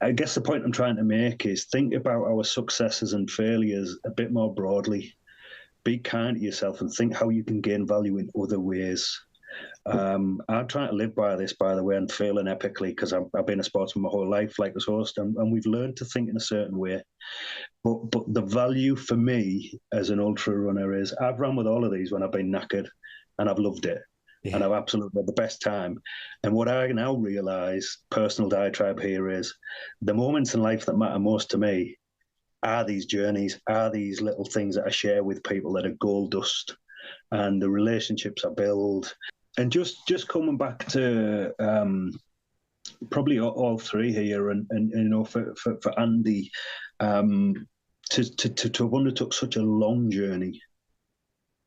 I guess the point I'm trying to make is think about our successes and failures a bit more broadly. Be kind to yourself and think how you can gain value in other ways. I'm trying to live by this, by the way, and failing epically because I've been a sportsman my whole life, like this host, and we've learned to think in a certain way. But the value for me as an ultra runner is I've run with all of these when I've been knackered, and I've loved it, and I've absolutely had the best time. And what I now realise, personal diatribe here, is the moments in life that matter most to me are these journeys, are these little things that I share with people that are gold dust, and the relationships I build. And just coming back to probably all three here, and you know, for Andy, to have undertook such a long journey,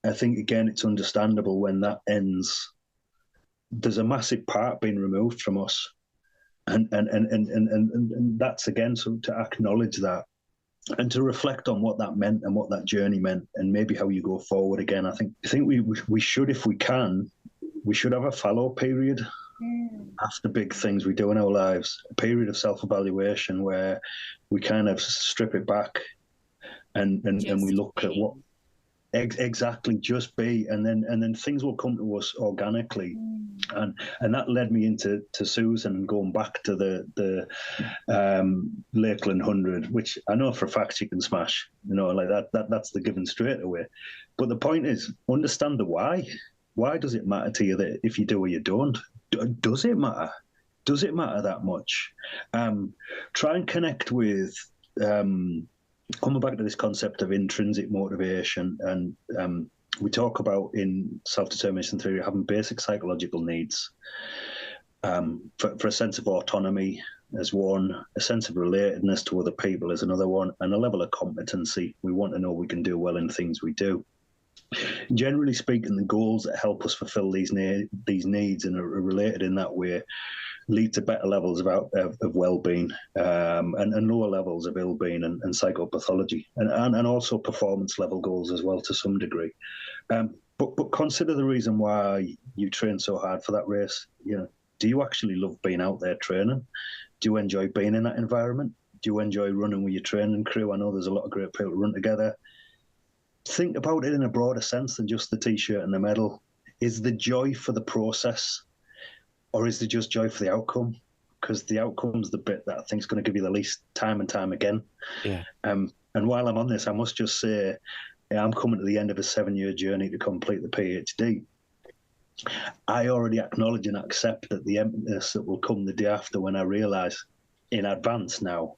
I think again it's understandable when that ends. There's a massive part being removed from us, and that's again, so to acknowledge that and to reflect on what that meant and what that journey meant, and maybe how you go forward again. I think we should, if we can, we should have a fallow period after big things we do in our lives, a period of self-evaluation where we kind of strip it back and we look at what exactly just be, and then things will come to us organically. And that led me into Susan and going back to the Lakeland 100, which I know for a fact she can smash, you know, like that's the given straight away. But the point is, understand the why. Why does it matter to you that if you do or you don't? Does it matter? Does it matter that much? Try and connect with, coming back to this concept of intrinsic motivation, and we talk about in self-determination theory having basic psychological needs, for a sense of autonomy as one, a sense of relatedness to other people as another one, and a level of competency. We want to know we can do well in things we do. Generally speaking, the goals that help us fulfill these needs and are related in that way lead to better levels of well-being, and lower levels of ill-being and psychopathology, and also performance level goals as well to some degree. But consider the reason why you train so hard for that race. You know, do you actually love being out there training? Do you enjoy being in that environment? Do you enjoy running with your training crew? I know there's a lot of great people who run together. Think about it in a broader sense than just the T-shirt and the medal. Is the joy for the process, or is there just joy for the outcome? Because the outcome's the bit that I think is going to give you the least time and time again. Yeah. And while I'm on this, I must just say, I'm coming to the end of a 7-year journey to complete the PhD. I already acknowledge and accept that the emptiness that will come the day after, when I realise in advance now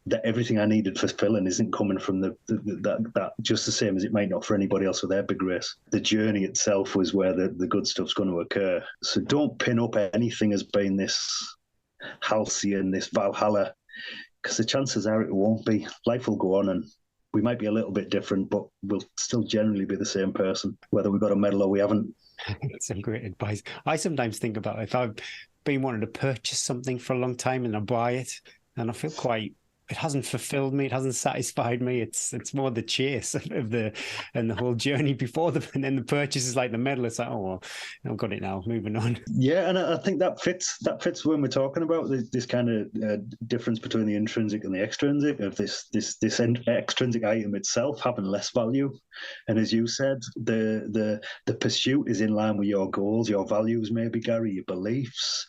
that everything I needed for filling isn't coming from that just the same as it might not for anybody else with their big race. The journey itself was where the good stuff's going to occur. So don't pin up anything as being this halcyon, this Valhalla, because the chances are it won't be. Life will go on, and we might be a little bit different, but we'll still generally be the same person, whether we've got a medal or we haven't. That's some great advice. I sometimes think about if I've been wanting to purchase something for a long time and I buy it, and I feel quite it hasn't fulfilled me. It hasn't satisfied me. It's more the chase of the whole journey before and then the purchase is like the medal. It's like, oh, well, I've got it now. Moving on. Yeah, and I think that fits when we're talking about this kind of difference between the intrinsic and the extrinsic of this extrinsic item itself having less value. And as you said, the pursuit is in line with your goals, your values, maybe, Gary, your beliefs.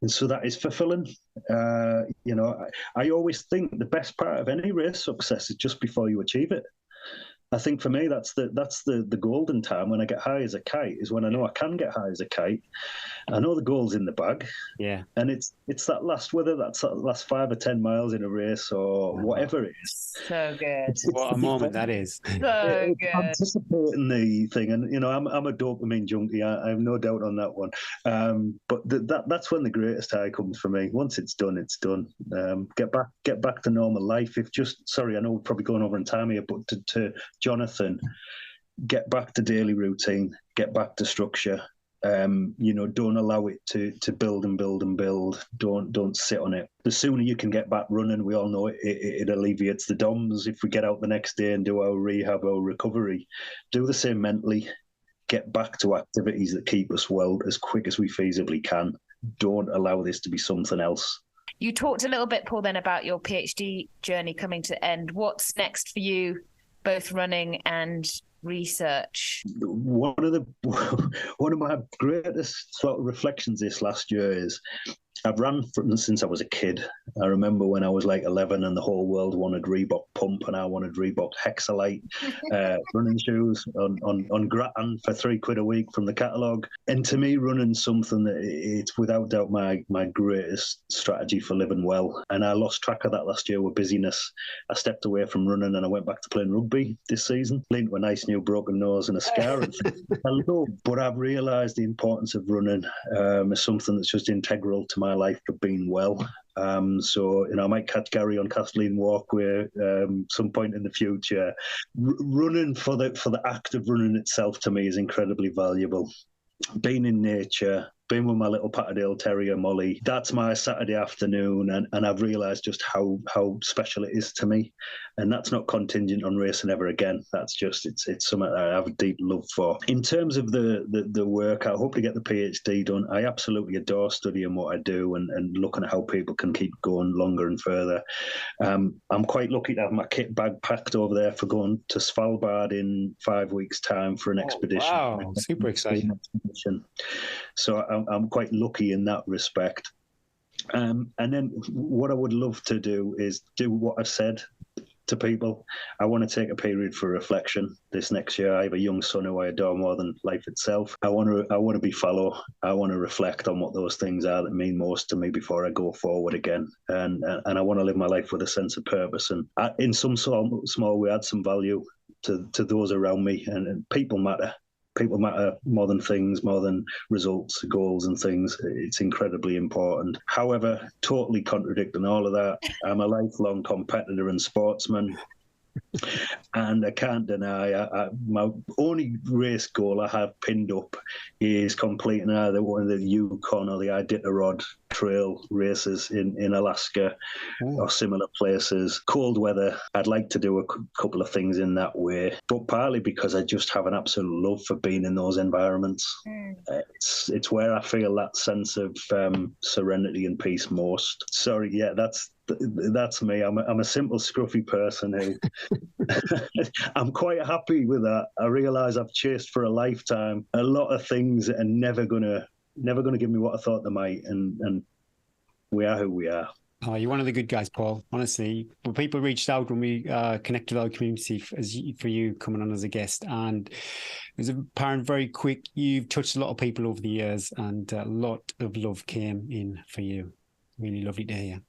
And so that is fulfilling. I always think the best part of any race success is just before you achieve it. I think for me, that's the golden time when I get high as a kite, is when I know I can get high as a kite. I know the goal's in the bag. Yeah. And it's that last, whether that's that last 5 or 10 miles in a race or whatever it is. So good. What a moment that is. So good. Anticipating the thing. And, I'm a dopamine junkie. I have no doubt on that one. But that's when the greatest high comes for me. Once it's done, it's done. Get back to normal life. I know we're probably going over in time here, but to Jonathan, get back to daily routine, get back to structure. Don't allow it to build and build and build. Don't sit on it. The sooner you can get back running, we all know it alleviates the DOMs. If we get out the next day and do our rehab or recovery, do the same mentally. Get back to activities that keep us well as quick as we feasibly can. Don't allow this to be something else. You talked a little bit, Paul, then about your PhD journey coming to end. What's next for you, both running and research? One of my greatest sort of reflections this last year is I've run since I was a kid. I remember when I was like 11 and the whole world wanted Reebok Pump and I wanted Reebok Hexalite running shoes on Grattan for £3 a week from the catalogue. And to me, running's something that it's without doubt my greatest strategy for living well. And I lost track of that last year with busyness. I stepped away from running and I went back to playing rugby this season, leading to a nice new broken nose and a scar. But I've realised the importance of running as something that's just integral to my life for being well. So I might catch Gary on Kathleen Walkway some point in the future. Running for the act of running itself to me is incredibly valuable. Being in nature, being with my little Patterdale Terrier Molly, that's my Saturday afternoon, and I've realised just how special it is to me. And that's not contingent on racing ever again. That's just it's something that I have a deep love for. In terms of the work, I hope to get the PhD done. I absolutely adore studying what I do and looking at how people can keep going longer and further. I'm quite lucky to have my kit bag packed over there for going to Svalbard in 5 weeks' time for an expedition. Wow, super exciting. So I'm quite lucky in that respect. And then what I would love to do is do what I've said to people. I want to take a period for reflection this next year. I have a young son who I adore more than life itself. I want to be fallow. I want to reflect on what those things are that mean most to me before I go forward again. And I want to live my life with a sense of purpose. And in some small way, add some value to those around me. And people matter. People matter more than things, more than results, goals and things. It's incredibly important. However, totally contradicting all of that, I'm a lifelong competitor and sportsman. And I can't deny my only race goal I have pinned up is completing either one of the Yukon or the Iditarod trail races in Alaska or similar places. Cold weather, I'd like to do a couple of things in that way, but partly because I just have an absolute love for being in those environments. It's where I feel that sense of serenity and peace most. Sorry, yeah, that's me. I'm a simple, scruffy person who I'm quite happy with that. I realise I've chased for a lifetime a lot of things that are never gonna give me what I thought they might, and we are who we are. Oh, you're one of the good guys, Paul. Honestly, when people reached out when we connected with our community for you coming on as a guest, and it was apparent very quick. You've touched a lot of people over the years, and a lot of love came in for you. Really lovely to hear.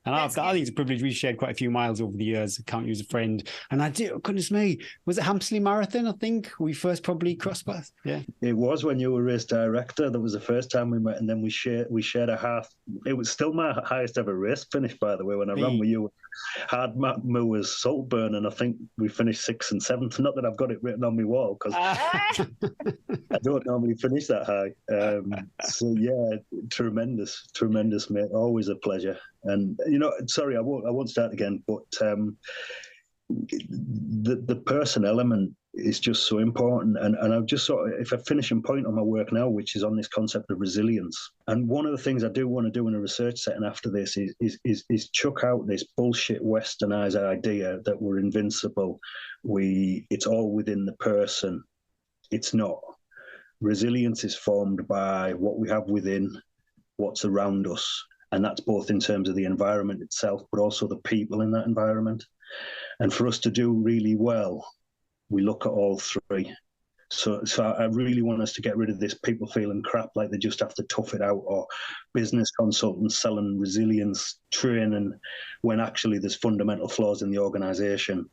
And I think it's a privilege. We shared quite a few miles over the years. I count you as a friend. And I did, goodness me, was it Hampsley Marathon, I think? We first probably crossed paths. Yeah. It was when you were race director. That was the first time we met. And then we shared a half. It was still my highest ever race finish, by the way, when I ran with you. Hard Moors, Saltburn, and I think we finished 6th and 7th. Not that I've got it written on my wall, because I don't normally finish that high. So yeah, tremendous, mate. Always a pleasure. And sorry, I won't start again, but the person element is just so important. And I've just if I finish a point on my work now, which is on this concept of resilience. And one of the things I do want to do in a research setting after this is chuck out this bullshit westernized idea that we're invincible. It's all within the person. It's not. Resilience is formed by what we have within, what's around us. And that's both in terms of the environment itself, but also the people in that environment. And for us to do really well, we look at all three. So I really want us to get rid of this people feeling crap like they just have to tough it out, or business consultants selling resilience training when actually there's fundamental flaws in the organization.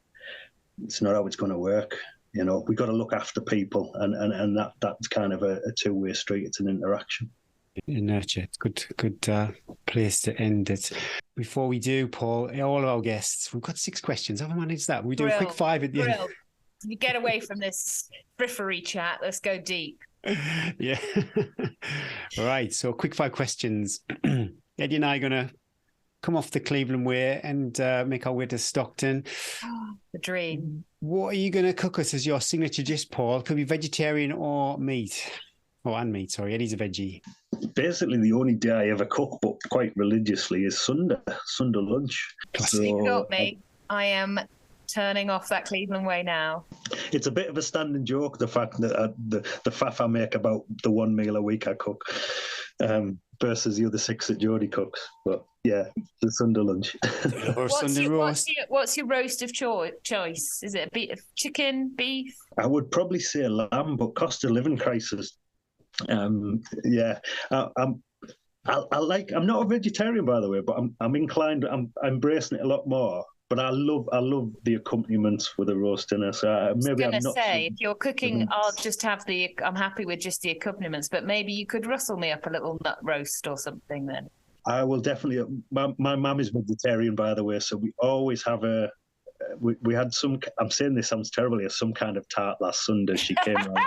It's not how it's going to work. We've got to look after people, and that's kind of a two-way street. It's an interaction. Nurture. It's good place to end it. Before we do, Paul, all of our guests, we've got 6 questions. How have I managed that? We do a quick 5 at the end. You get away from this frippery chat. Let's go deep. Yeah. All right. So quick 5 questions. Eddie and I are going to come off the Cleveland Way and make our way to Stockton. The dream. What are you going to cook us as your signature dish, Paul? Could be vegetarian or meat. Oh, and meat, sorry. Eddie's a veggie. Basically, the only day I ever cook, but quite religiously, is Sunday lunch. You got me. I am turning off that Cleveland Way now. It's a bit of a standing joke, the fact that the faff I make about the one meal a week I cook versus the other 6 that Jodie cooks. But yeah, the Sunday lunch. Or Sunday roast. What's your roast of choice? Is it chicken, beef? I would probably say lamb, but cost of living crisis. I'm not a vegetarian, by the way, but I'm inclined. I'm embracing it a lot more. But I love the accompaniments with a roast dinner. So maybe I'm not. If you're cooking, I'll just have I'm happy with just the accompaniments. But maybe you could rustle me up a little nut roast or something then. I will definitely. My mum is vegetarian, by the way, so we always have we had some. I'm saying this sounds terrible. Some kind of tart last Sunday. She came around.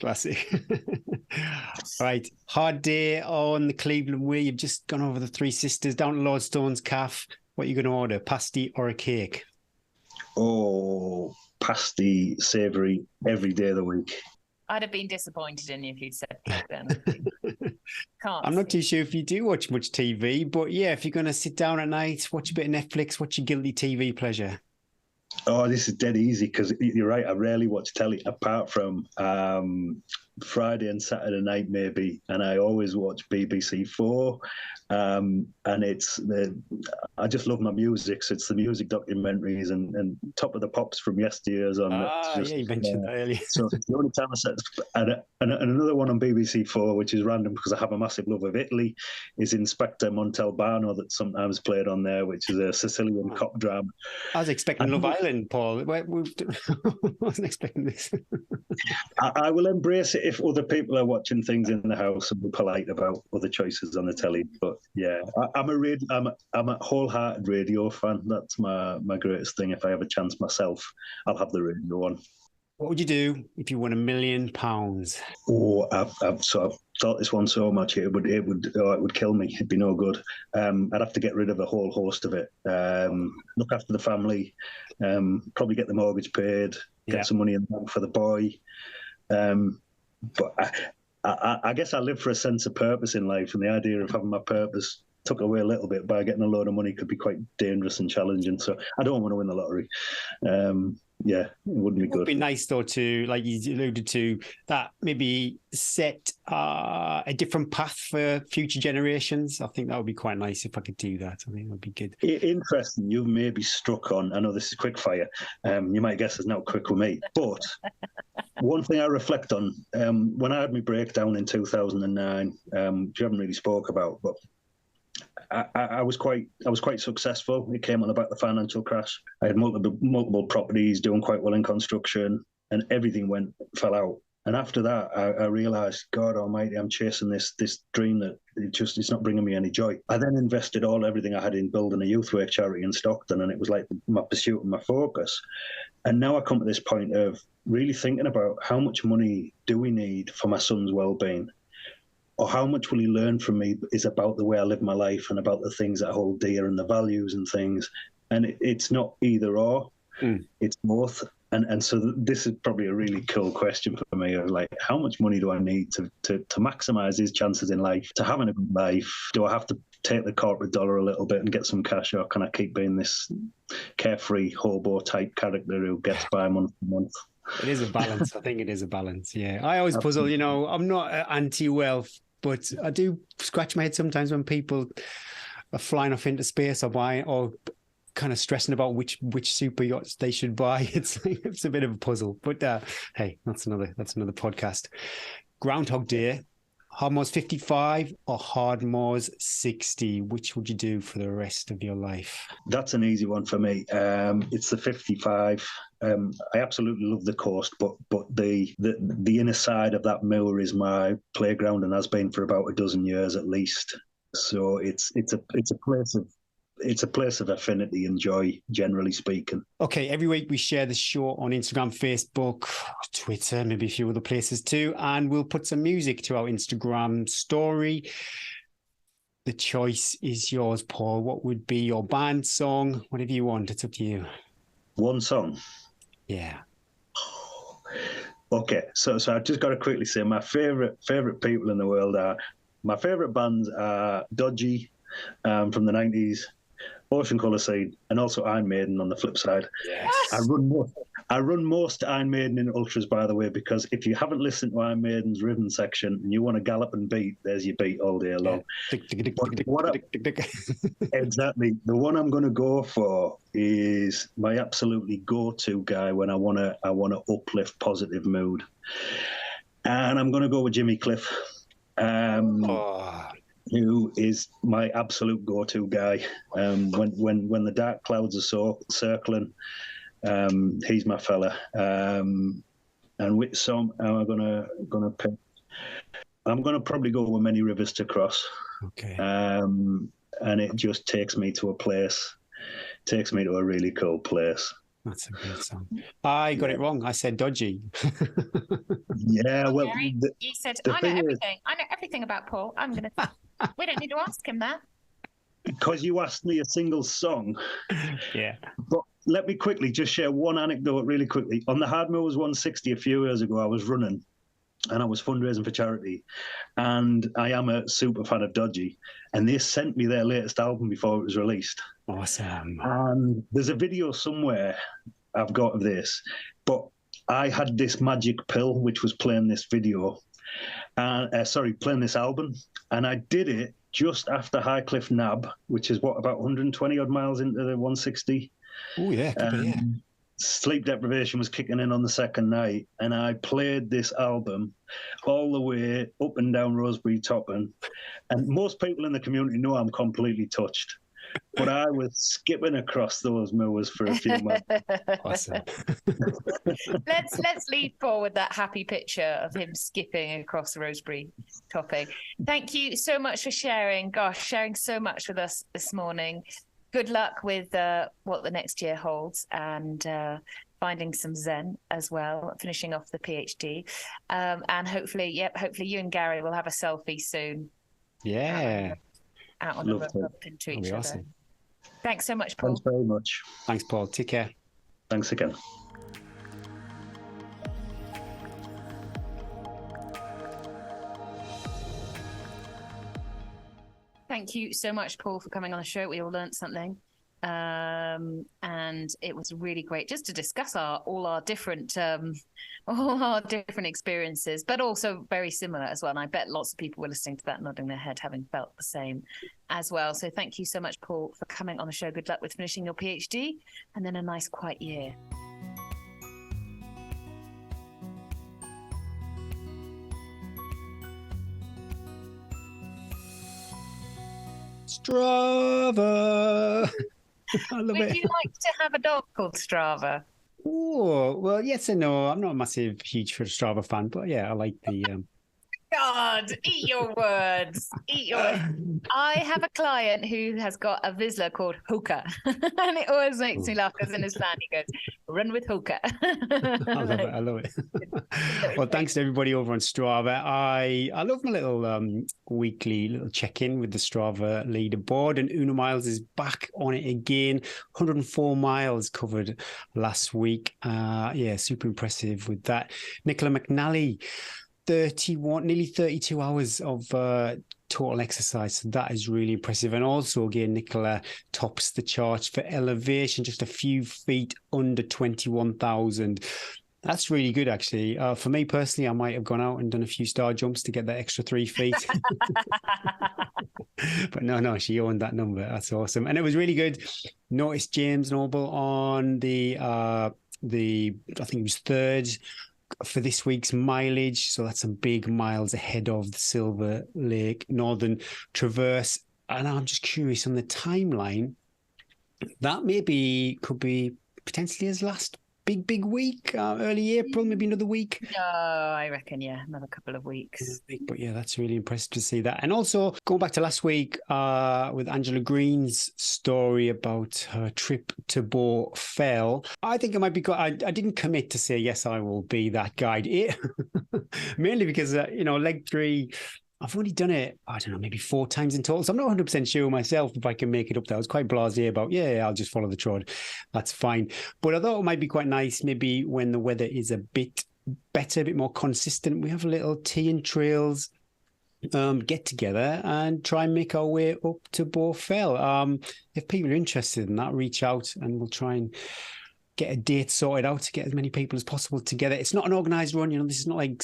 Classic. Right, hard day on the Cleveland Way. You've just gone over the Three Sisters down to Lordstone's Calf. What are you going to order, pasty or a cake? Oh, pasty, savoury, every day of the week. I'd have been disappointed in you if you'd said cake then. I'm not too sure if you do watch much TV, but yeah, if you're going to sit down at night, watch a bit of Netflix, what's your guilty TV pleasure? Oh, this is dead easy because you're right. I rarely watch telly apart from Friday and Saturday night maybe, and I always watch BBC 4. And I just love my music. So it's the music documentaries and Top of the Pops from yesteryears on. Yeah, you mentioned that earlier. So it's the only time I set. And another one on BBC 4, which is random because I have a massive love of Italy, is Inspector Montalbano that sometimes played on there, which is a Sicilian cop drama. I was expecting Love Island, Paul. I wasn't expecting this. I will embrace it if other people are watching things in the house and be polite about other choices on the telly. But yeah, I'm a wholehearted radio fan. That's my greatest thing. If I have a chance myself, I'll have the radio on. What would you do if you won £1 million? Oh, I've sort of thought this one so much it would kill me. It'd be no good. I'd have to get rid of a whole host of it. Look after the family. Probably get the mortgage paid. Get some money in the bank for the boy. But I guess I live for a sense of purpose in life, and the idea of having my purpose took away a little bit by getting a load of money could be quite dangerous and challenging. So I don't want to win the lottery. Yeah, it wouldn't be good. It would be nice, though, to, like you alluded to, that maybe set a different path for future generations. I think that would be quite nice if I could do that. I think it would be good. Interesting. You've maybe struck on, I know this is quick fire. You might guess it's not quick with me. But one thing I reflect on, when I had my breakdown in 2009, you haven't really spoke about, but I was quite successful. It came on the back of the financial crash. I had multiple properties, doing quite well in construction, and everything fell out. And after that, I realised, God Almighty, I'm chasing this dream that it's not bringing me any joy. I then invested everything I had in building a youth work charity in Stockton, and it was like my pursuit and my focus. And now I come to this point of really thinking about how much money do we need for my son's well-being. or how much will he learn from me is about the way I live my life and about the things that I hold dear and the values and things. And it's not either or, it's both. And so this is probably a really cool question for me of like, how much money do I need to maximize his chances in life, to having a good life? Do I have to take the corporate dollar a little bit and get some cash, or can I keep being this carefree hobo type character who gets by month to month? It is a balance. I think it is a balance. Yeah. I always puzzle, you know, I'm not anti-wealth, but I do scratch my head sometimes when people are flying off into space or buying or kind of stressing about which super yachts they should buy. It's a bit of a puzzle, but hey, that's another podcast. Groundhog Day, Hardmore's 55 or Hardmore's 60? Which would you do for the rest of your life? That's an easy one for me. It's the 55. I absolutely love the coast, but the inner side of that moor is my playground and has been for about a dozen years at least. So it's a place of affinity and joy, generally speaking. Okay, every week we share the show on Instagram, Facebook, Twitter, maybe a few other places too, and we'll put some music to our Instagram story. The choice is yours, Paul. What would be your band song? Whatever you want, it's up to you. One song? Yeah. Okay, so I've just got to quickly say my favourite people in the world are, my favourite bands are Dodgy from the 90s, Ocean Colour Scene, and also Iron Maiden on the flip side. Yes. I run most Iron Maiden in ultras, by the way, because if you haven't listened to Iron Maiden's rhythm section and you want to gallop and beat, there's your beat all day long. Exactly. The one I'm going to go for is my absolutely go-to guy when I want to uplift positive mood, and I'm going to go with Jimmy Cliff. Who is my absolute go-to guy when the dark clouds are so circling. He's my fella. And which song am I gonna pick? I'm gonna probably go with Many Rivers to Cross. Okay. And it just takes me to a really cool place. That's a good song. I got it wrong. I said Dodgy. Yeah, well, you said I know everything. I know everything about Paul. We don't need to ask him that. Because you asked me a single song. Yeah. But let me quickly just share one anecdote really quickly. On the Hardmore's 160 a few years ago, I was running and I was fundraising for charity. And I am a super fan of Dodgy. And they sent me their latest album before it was released. Awesome. And there's a video somewhere I've got of this. But I had this magic pill, which was playing this video. Playing this album. And I did it just after Highcliffe Nab, which is about 120 odd miles into the 160. Oh, yeah. Sleep deprivation was kicking in on the second night, and I played this album all the way up and down Rosebery Topping. And most people in the community know I'm completely touched. But I was skipping across those moors for a few months. Awesome. Let's lead forward that happy picture of him skipping across Rosebery Topping. Thank you so much for sharing so much with us this morning. Good luck with what the next year holds, and finding some zen as well, finishing off the PhD. And hopefully you and Gary will have a selfie soon. Yeah. Out on the road, bumping into each other. Awesome. Thanks so much, Paul. Thanks very much. Thanks, Paul. Take care. Thanks again. Thank you so much, Paul, for coming on the show. We all learned something. And it was really great just to discuss all our different experiences, but also very similar as well. And I bet lots of people were listening to that, nodding their head, having felt the same as well. So thank you so much, Paul, for coming on the show. Good luck with finishing your PhD and then a nice quiet year. Strava. I love it. Would you like to have a dog called Strava? Oh, well, yes and no. I'm not a huge Strava fan, but yeah, I like the God, eat your words. Eat your words. I have a client who has got a Vizsla called Hoka, and it always makes me laugh because in his plan he goes, "Run with Hoka." I love it. I love it. Well, thanks to everybody over on Strava. I love my little weekly little check-in with the Strava leaderboard, and Una Miles is back on it again. 104 miles covered last week. Yeah, super impressive with that. Nicola McNally, 31, nearly 32 hours of total exercise. So that is really impressive. And also, again, Nicola tops the charts for elevation, just a few feet under 21,000. That's really good, actually. For me personally, I might have gone out and done a few star jumps to get that extra 3 feet. But no, she owned that number. That's awesome. And it was really good. Noticed James Noble on I think he was third for this week's mileage. So that's some big miles ahead of the Silver Lake Northern Traverse. And I'm just curious on the timeline, that maybe could be potentially his last big week, early April, maybe another week. No, I reckon, yeah, another couple of weeks. But yeah, that's really impressive to see that. And also going back to last week with Angela Green's story about her trip to Bow Fell, I think it might be good. I didn't commit to say, yes, I will be that guide. Mainly because, leg 3, I've only done it, I don't know, maybe 4 times in total. So I'm not 100% sure myself if I can make it up there. I was quite blasé about, I'll just follow the trod. That's fine. But I thought it might be quite nice, maybe when the weather is a bit better, a bit more consistent. We have a little tea and trails get together and try and make our way up to Bow Fell. If people are interested in that, reach out and we'll try and get a date sorted out to get as many people as possible together. It's not an organised run, this is not like,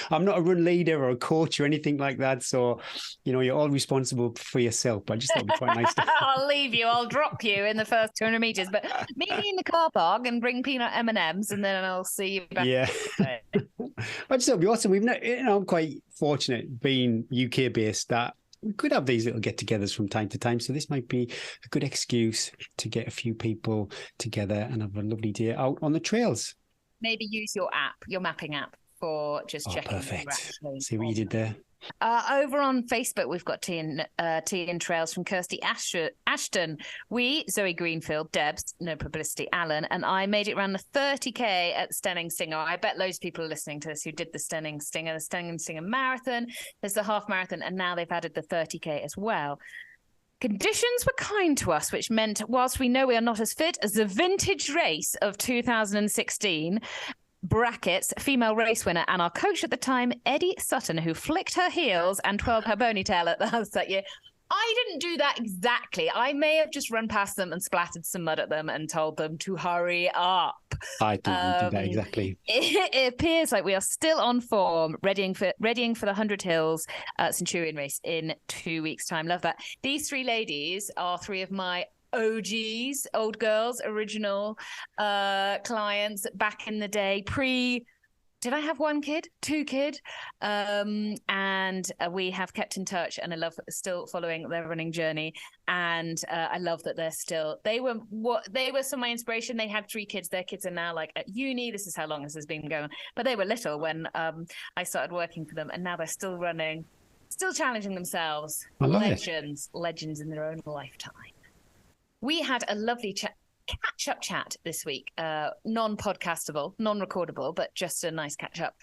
I'm not a run leader or a coach or anything like that. So, you're all responsible for yourself, but I just thought it'd be quite nice to... I'll leave you, I'll drop you in the first 200 meters, but meet me in the car park and bring peanut M&Ms and then I'll see you back. Yeah. I just thought it'd be awesome. We've I'm quite fortunate being UK based that we could have these little get-togethers from time to time. So this might be a good excuse to get a few people together and have a lovely day out on the trails. Maybe use your app, your mapping app, for just checking. Perfect. See what you did there. Over on Facebook, we've got Tea and Trails from Kirsty Ashton. We, Zoe Greenfield, Debs, no publicity, Alan, and I made it around the 30K at the Stenning Stinger. I bet loads of people are listening to this who did the Stenning Stinger Marathon. There's the half marathon, and now they've added the 30K as well. Conditions were kind to us, which meant whilst we know we are not as fit as the vintage race of 2016, brackets, female race winner, and our coach at the time, Eddie Sutton, who flicked her heels and twirled her ponytail at the house that year. I didn't do that exactly. I may have just run past them and splattered some mud at them and told them to hurry up. I didn't do that exactly. It appears like we are still on form, readying for the 100 Hills Centurion race in 2 weeks' time. Love that. These 3 ladies are 3 of my OGs, old girls, original clients back in the day, did I have 1 kid? 2 kid? And we have kept in touch, and I love still following their running journey. And I love that they were some of my inspiration. They had 3 kids. Their kids are now like at uni. This is how long this has been going. But they were little when I started working for them, and now they're still running, still challenging themselves. Legends in their own lifetime. We had a lovely catch-up chat this week, non-podcastable, non-recordable, but just a nice catch-up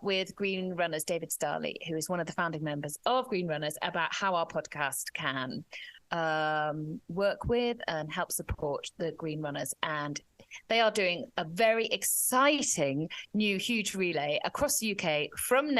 with Green Runners, David Starley, who is one of the founding members of Green Runners, about how our podcast can work with and help support the Green Runners. And they are doing a very exciting new huge relay across the UK from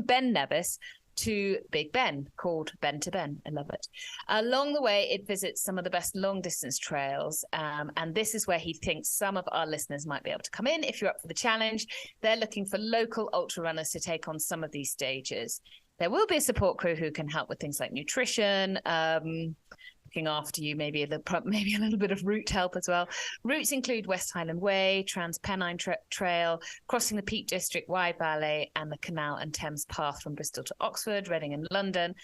Ben Nevis to Big Ben, called Ben to Ben. I love it. Along the way, it visits some of the best long distance trails. And this is where he thinks some of our listeners might be able to come in. If you're up for the challenge, they're looking for local ultra runners to take on some of these stages. There will be a support crew who can help with things like nutrition, looking after you, maybe a little bit of route help as well. Routes include West Highland Way, Trans-Pennine Trail, crossing the Peak District, Wye Valley, and the Canal and Thames Path from Bristol to Oxford, Reading and London.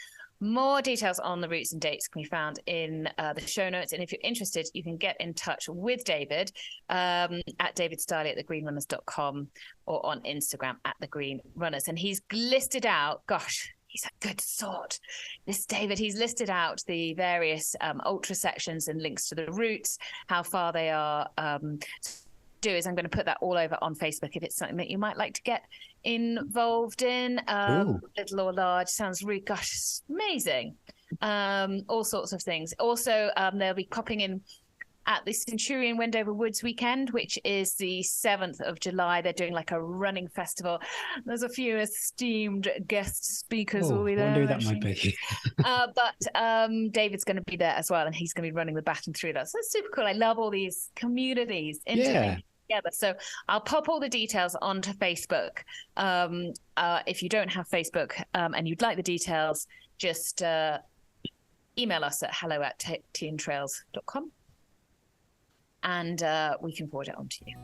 More details on the routes and dates can be found in the show notes. And if you're interested, you can get in touch with David at davidstiley@thegreenrunners.com or on Instagram @thegreenrunners. And he's listed out, gosh, he's a good sort. This David, he's listed out the various ultra sections and links to the routes, how far they are. Do is I'm going to put that all over on Facebook if it's something that you might like to get involved in, little or large. Sounds really, gosh, it's amazing. All sorts of things. Also, they'll be popping in at the Centurion Wendover Woods weekend, which is the 7th of July. They're doing like a running festival. There's a few esteemed guest speakers will be there. I wonder who that might be. But David's going to be there as well, and he's going to be running the baton through that. So it's super cool. I love all these communities interlinked together. So I'll pop all the details onto Facebook. If you don't have Facebook and you'd like the details, just email us at hello@teamtrails.com. and we can forward it on to you.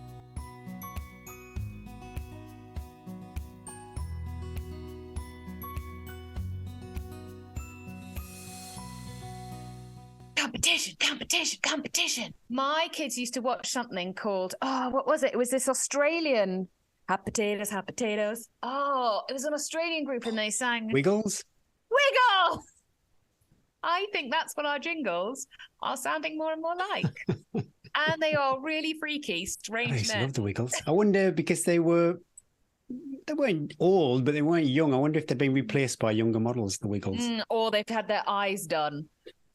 Competition. My kids used to watch something called, what was it? It was this Australian, hot potatoes. Oh, it was an Australian group and they sang Wiggles? Wiggle! I think that's what our jingles are sounding more and more like. And they are really freaky, strange I used to men. love the Wiggles. I wonder, because they weren't old, but they weren't young. I wonder if they've been replaced by younger models, the Wiggles. Or they've had their eyes done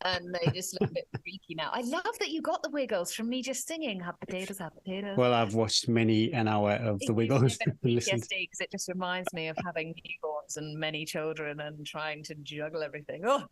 and they just look a bit freaky now. I love that you got the Wiggles from me just singing hot potatoes. Well, I've watched many an hour of the Wiggles. Because it just reminds me of having newborns and many children and trying to juggle everything. Oh,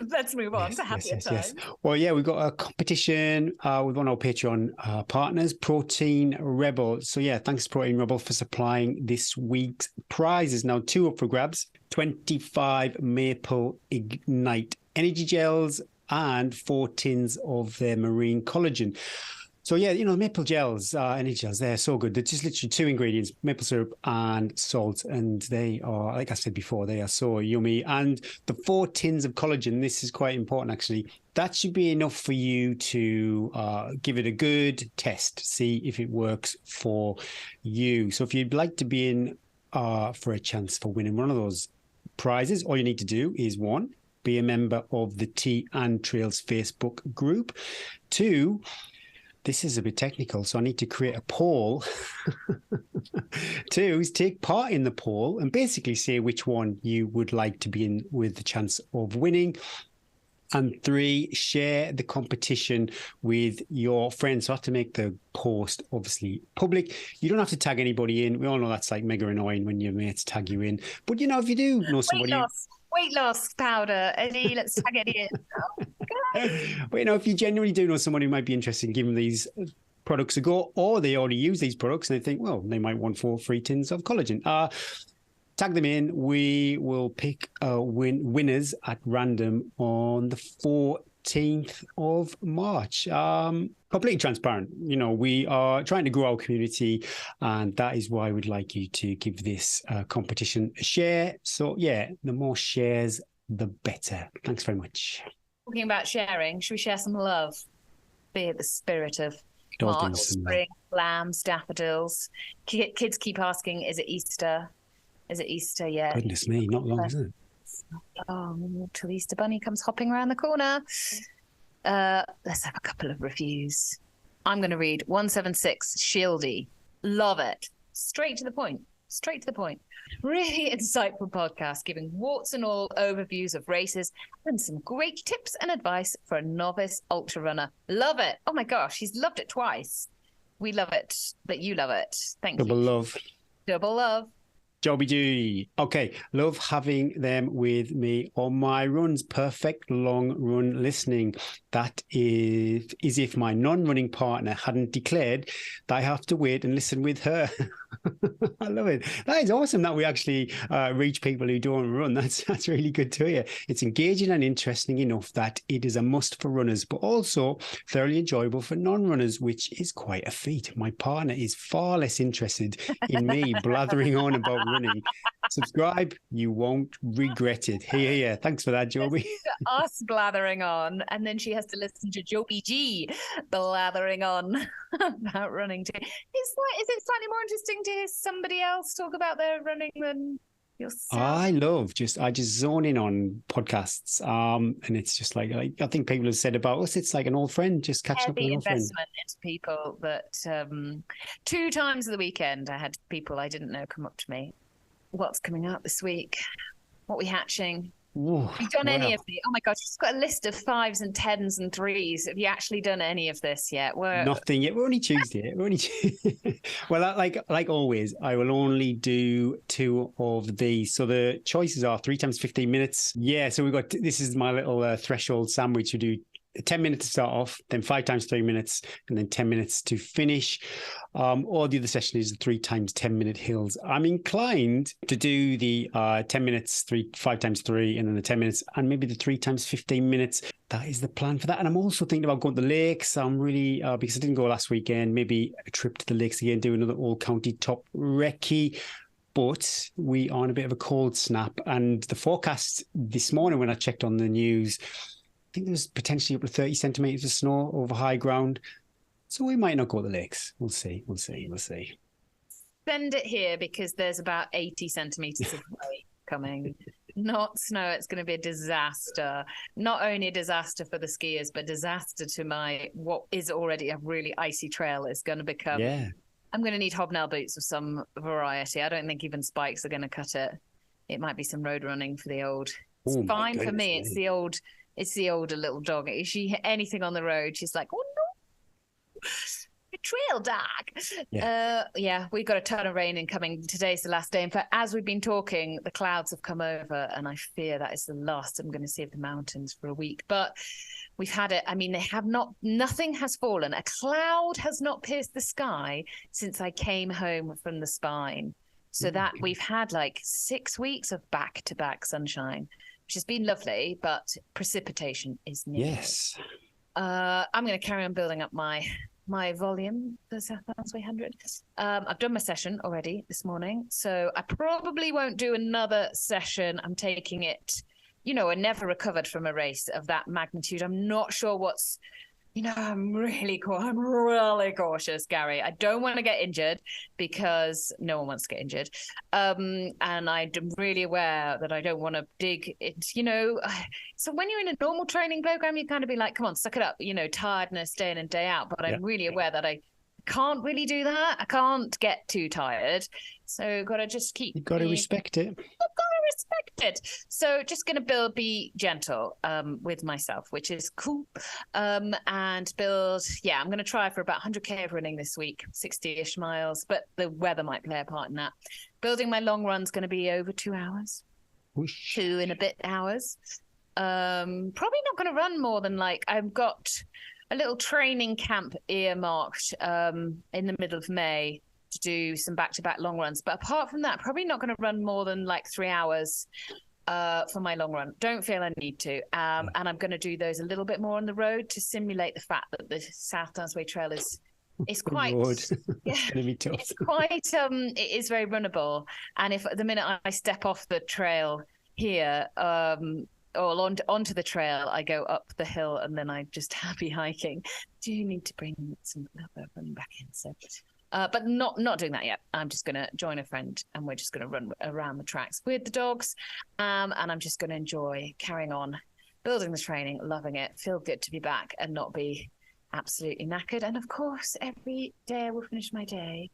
let's move on to happier times. Well, yeah, we've got a competition with one of our Patreon partners, Protein Rebel. So yeah, thanks Protein Rebel for supplying this week's prizes. Now 2 up for grabs: 25 Maple Ignite energy gels and 4 tins of their marine collagen. So yeah, maple gels, energy gels, they're so good. They're just literally 2 ingredients, maple syrup and salt. And they are, like I said before, they are so yummy. And the 4 tins of collagen, this is quite important actually, that should be enough for you to give it a good test, see if it works for you. So if you'd like to be in for a chance for winning one of those prizes, all you need to do is 1, be a member of the Tea and Trails Facebook group. 2, this is a bit technical, so I need to create a poll. 2 is take part in the poll and basically say which one you would like to be in with the chance of winning. And 3, share the competition with your friends. So I have to make the post obviously public. You don't have to tag anybody in. We all know that's like mega annoying when your mates tag you in. But if you do know somebody... Weight loss powder, Eddie, let's tag it in. But if you genuinely do know someone who might be interested in giving these products a go, or they already use these products and they think, well, they might want 4 free tins of collagen, tag them in. We will pick winners at random on the 14th of March. Completely transparent. We are trying to grow our community, and that is why we'd like you to give this competition a share. So yeah, the more shares, the better. Thanks very much. Talking about sharing, should we share some love? Be it the spirit of March, spring, lambs, daffodils. Kids keep asking, is it Easter? Is it Easter yet? Goodness me, not long, is it? Oh, till Easter Bunny comes hopping around the corner. Let's have a couple of reviews. I'm going to read 176 Shieldy. Love it. Straight to the point. Really insightful podcast, giving warts and all overviews of races and some great tips and advice for a novice ultra runner. Love it. Oh my gosh, he's loved it twice. We love it that you love it. Thank you. Double love. Joby G. Okay, love having them with me on my runs. Perfect long run listening. That is if my non-running partner hadn't declared that I have to wait and listen with her. I love it. That is awesome that we actually reach people who don't run. That's really good to hear. It's engaging and interesting enough that it is a must for runners, but also thoroughly enjoyable for non-runners, which is quite a feat. My partner is far less interested in me blathering on about running Subscribe. You won't regret it. Here. Thanks for that, Joby. Us blathering on, and then she has to listen to Joby G blathering on about running too. Is it slightly more interesting to hear somebody else talk about their running than yourself? I just zone in on podcasts. And it's just like I think people have said about us, it's like an old friend, just catching up with an old friend. Investment into people that 2 times of the weekend I had people I didn't know come up to me. What's coming up this week? What we hatching? Ooh, Have you done any of the? Oh my gosh, she's got a list of 5s and 10s and 3s. Have you actually done any of this yet? Nothing yet. We're only Tuesday. Well, like always, I will only do 2 of these. So the choices are 3 times 15 minutes. Yeah. So this is my little threshold sandwich. We do 10 minutes to start off, then 5 times 3 minutes, and then 10 minutes to finish. Or the other session is 3 times 10-minute hills. I'm inclined to do the 10 minutes, 5 times 3, and then the 10 minutes, and maybe the 3 times 15 minutes. That is the plan for that. And I'm also thinking about going to the lakes. I'm really, because I didn't go last weekend, maybe a trip to the lakes again, do another all-county top recce. But we are on a bit of a cold snap. And the forecast this morning when I checked on the news, I think there's potentially up to 30 centimetres of snow over high ground. So we might not go to the lakes. We'll see. Send it here because there's about 80 centimetres of rain coming. Not snow. It's going to be a disaster. Not only a disaster for the skiers, but disaster to what is already a really icy trail is going to become. Yeah. I'm going to need hobnail boots of some variety. I don't think even spikes are going to cut it. It might be some road running for the old. It's fine for me. It's the older little dog. If she anything on the road, she's like, oh no. A trail dog. Yeah, we've got a ton of rain incoming. Today's the last day. In fact, as we've been talking, the clouds have come over, and I fear that is the last I'm going to see of the mountains for a week. But we've had it. I mean, nothing has fallen. A cloud has not pierced the sky since I came home from the Spine. So that we've had like 6 weeks of back-to-back sunshine, which has been lovely, but precipitation is near. Yes. I'm going to carry on building up my volume, the South Wales 100. I've done my session already this morning, so I probably won't do another session. I'm taking it, I never recovered from a race of that magnitude. I'm not sure what's, I'm really cautious, Gary. I don't want to get injured because no one wants to get injured. And I'm really aware that I don't want to dig it, So when you're in a normal training program, you kind of be like, come on, suck it up, tiredness day in and day out. But I'm really aware that I can't really do that. I can't get too tired. So got to just keep. You've got to respect it. Respect it. So just going to be gentle with myself, which is cool. And build, I'm going to try for about 100k of running this week, 60-ish miles, but the weather might play a part in that. Building my long run's going to be over 2 hours. Whoosh. 2 and a bit hours. Probably not going to run more than I've got a little training camp earmarked in the middle of May to do some back-to-back long runs. But apart from that, probably not going to run more than 3 hours for my long run. Don't feel I need to. And I'm going to do those a little bit more on the road to simulate the fact that the South Downsway Trail is quite it's quite it is very runnable. And if the minute I step off the trail here or onto the trail, I go up the hill and then I just happy hiking. Do you need to bring some running back in? So but not doing that yet. I'm just going to join a friend and we're just going to run around the tracks with the dogs. And I'm just going to enjoy carrying on, building the training, loving it, feel good to be back and not be absolutely knackered. And of course, every day I will finish my day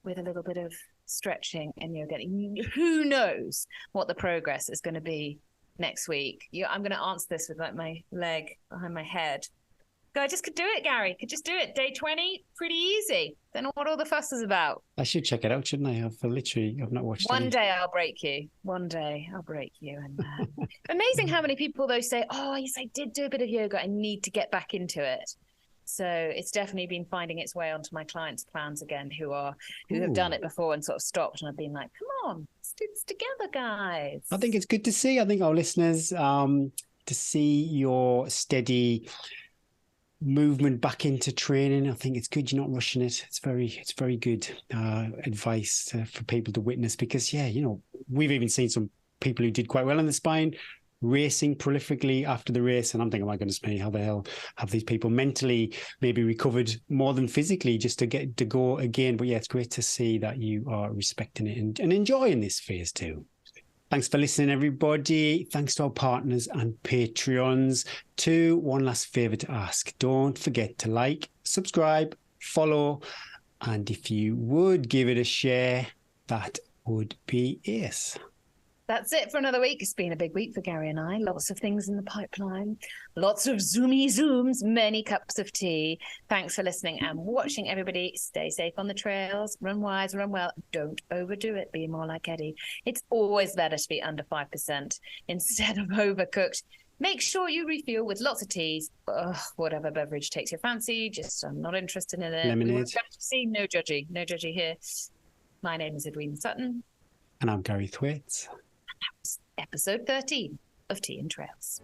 with a little bit of stretching and yoga. Who knows what the progress is going to be next week. I'm going to answer this with my leg behind my head. I just could do it, Gary. Could just do it. Day 20, pretty easy. Don't know what all the fuss is about. I should check it out, shouldn't I? I've not watched it. One day I'll break you. And amazing how many people though say, oh, yes, I did do a bit of yoga. I need to get back into it. So it's definitely been finding its way onto my clients' plans again, who have done it before and sort of stopped. And I've been like, come on, let's do this together, guys. I think it's good to see. I think our listeners, to see your steady movement back into training. I think it's good you're not rushing it. It's very good advice for people to witness because we've even seen some people who did quite well in the spine racing prolifically after the race, and I'm thinking, my goodness me, how the hell have these people mentally maybe recovered more than physically just to get to go again? But yeah, it's great to see that you are respecting it and enjoying this phase too. Thanks for listening, everybody. Thanks to our partners and Patreons. One last favour to ask. Don't forget to like, subscribe, follow, and if you would give it a share, that would be ace. That's it for another week. It's been a big week for Gary and I. Lots of things in the pipeline. Lots of zoomy zooms, many cups of tea. Thanks for listening and watching, everybody. Stay safe on the trails. Run wise, run well. Don't overdo it. Be more like Eddie. It's always better to be under 5% instead of overcooked. Make sure you refuel with lots of teas. Whatever beverage takes your fancy. Just, I'm not interested in it. Lemonade. See, no judgy. No judgy here. My name is Edwina Sutton. And I'm Gary Thwaites. Episode 13 of Tea and Trails.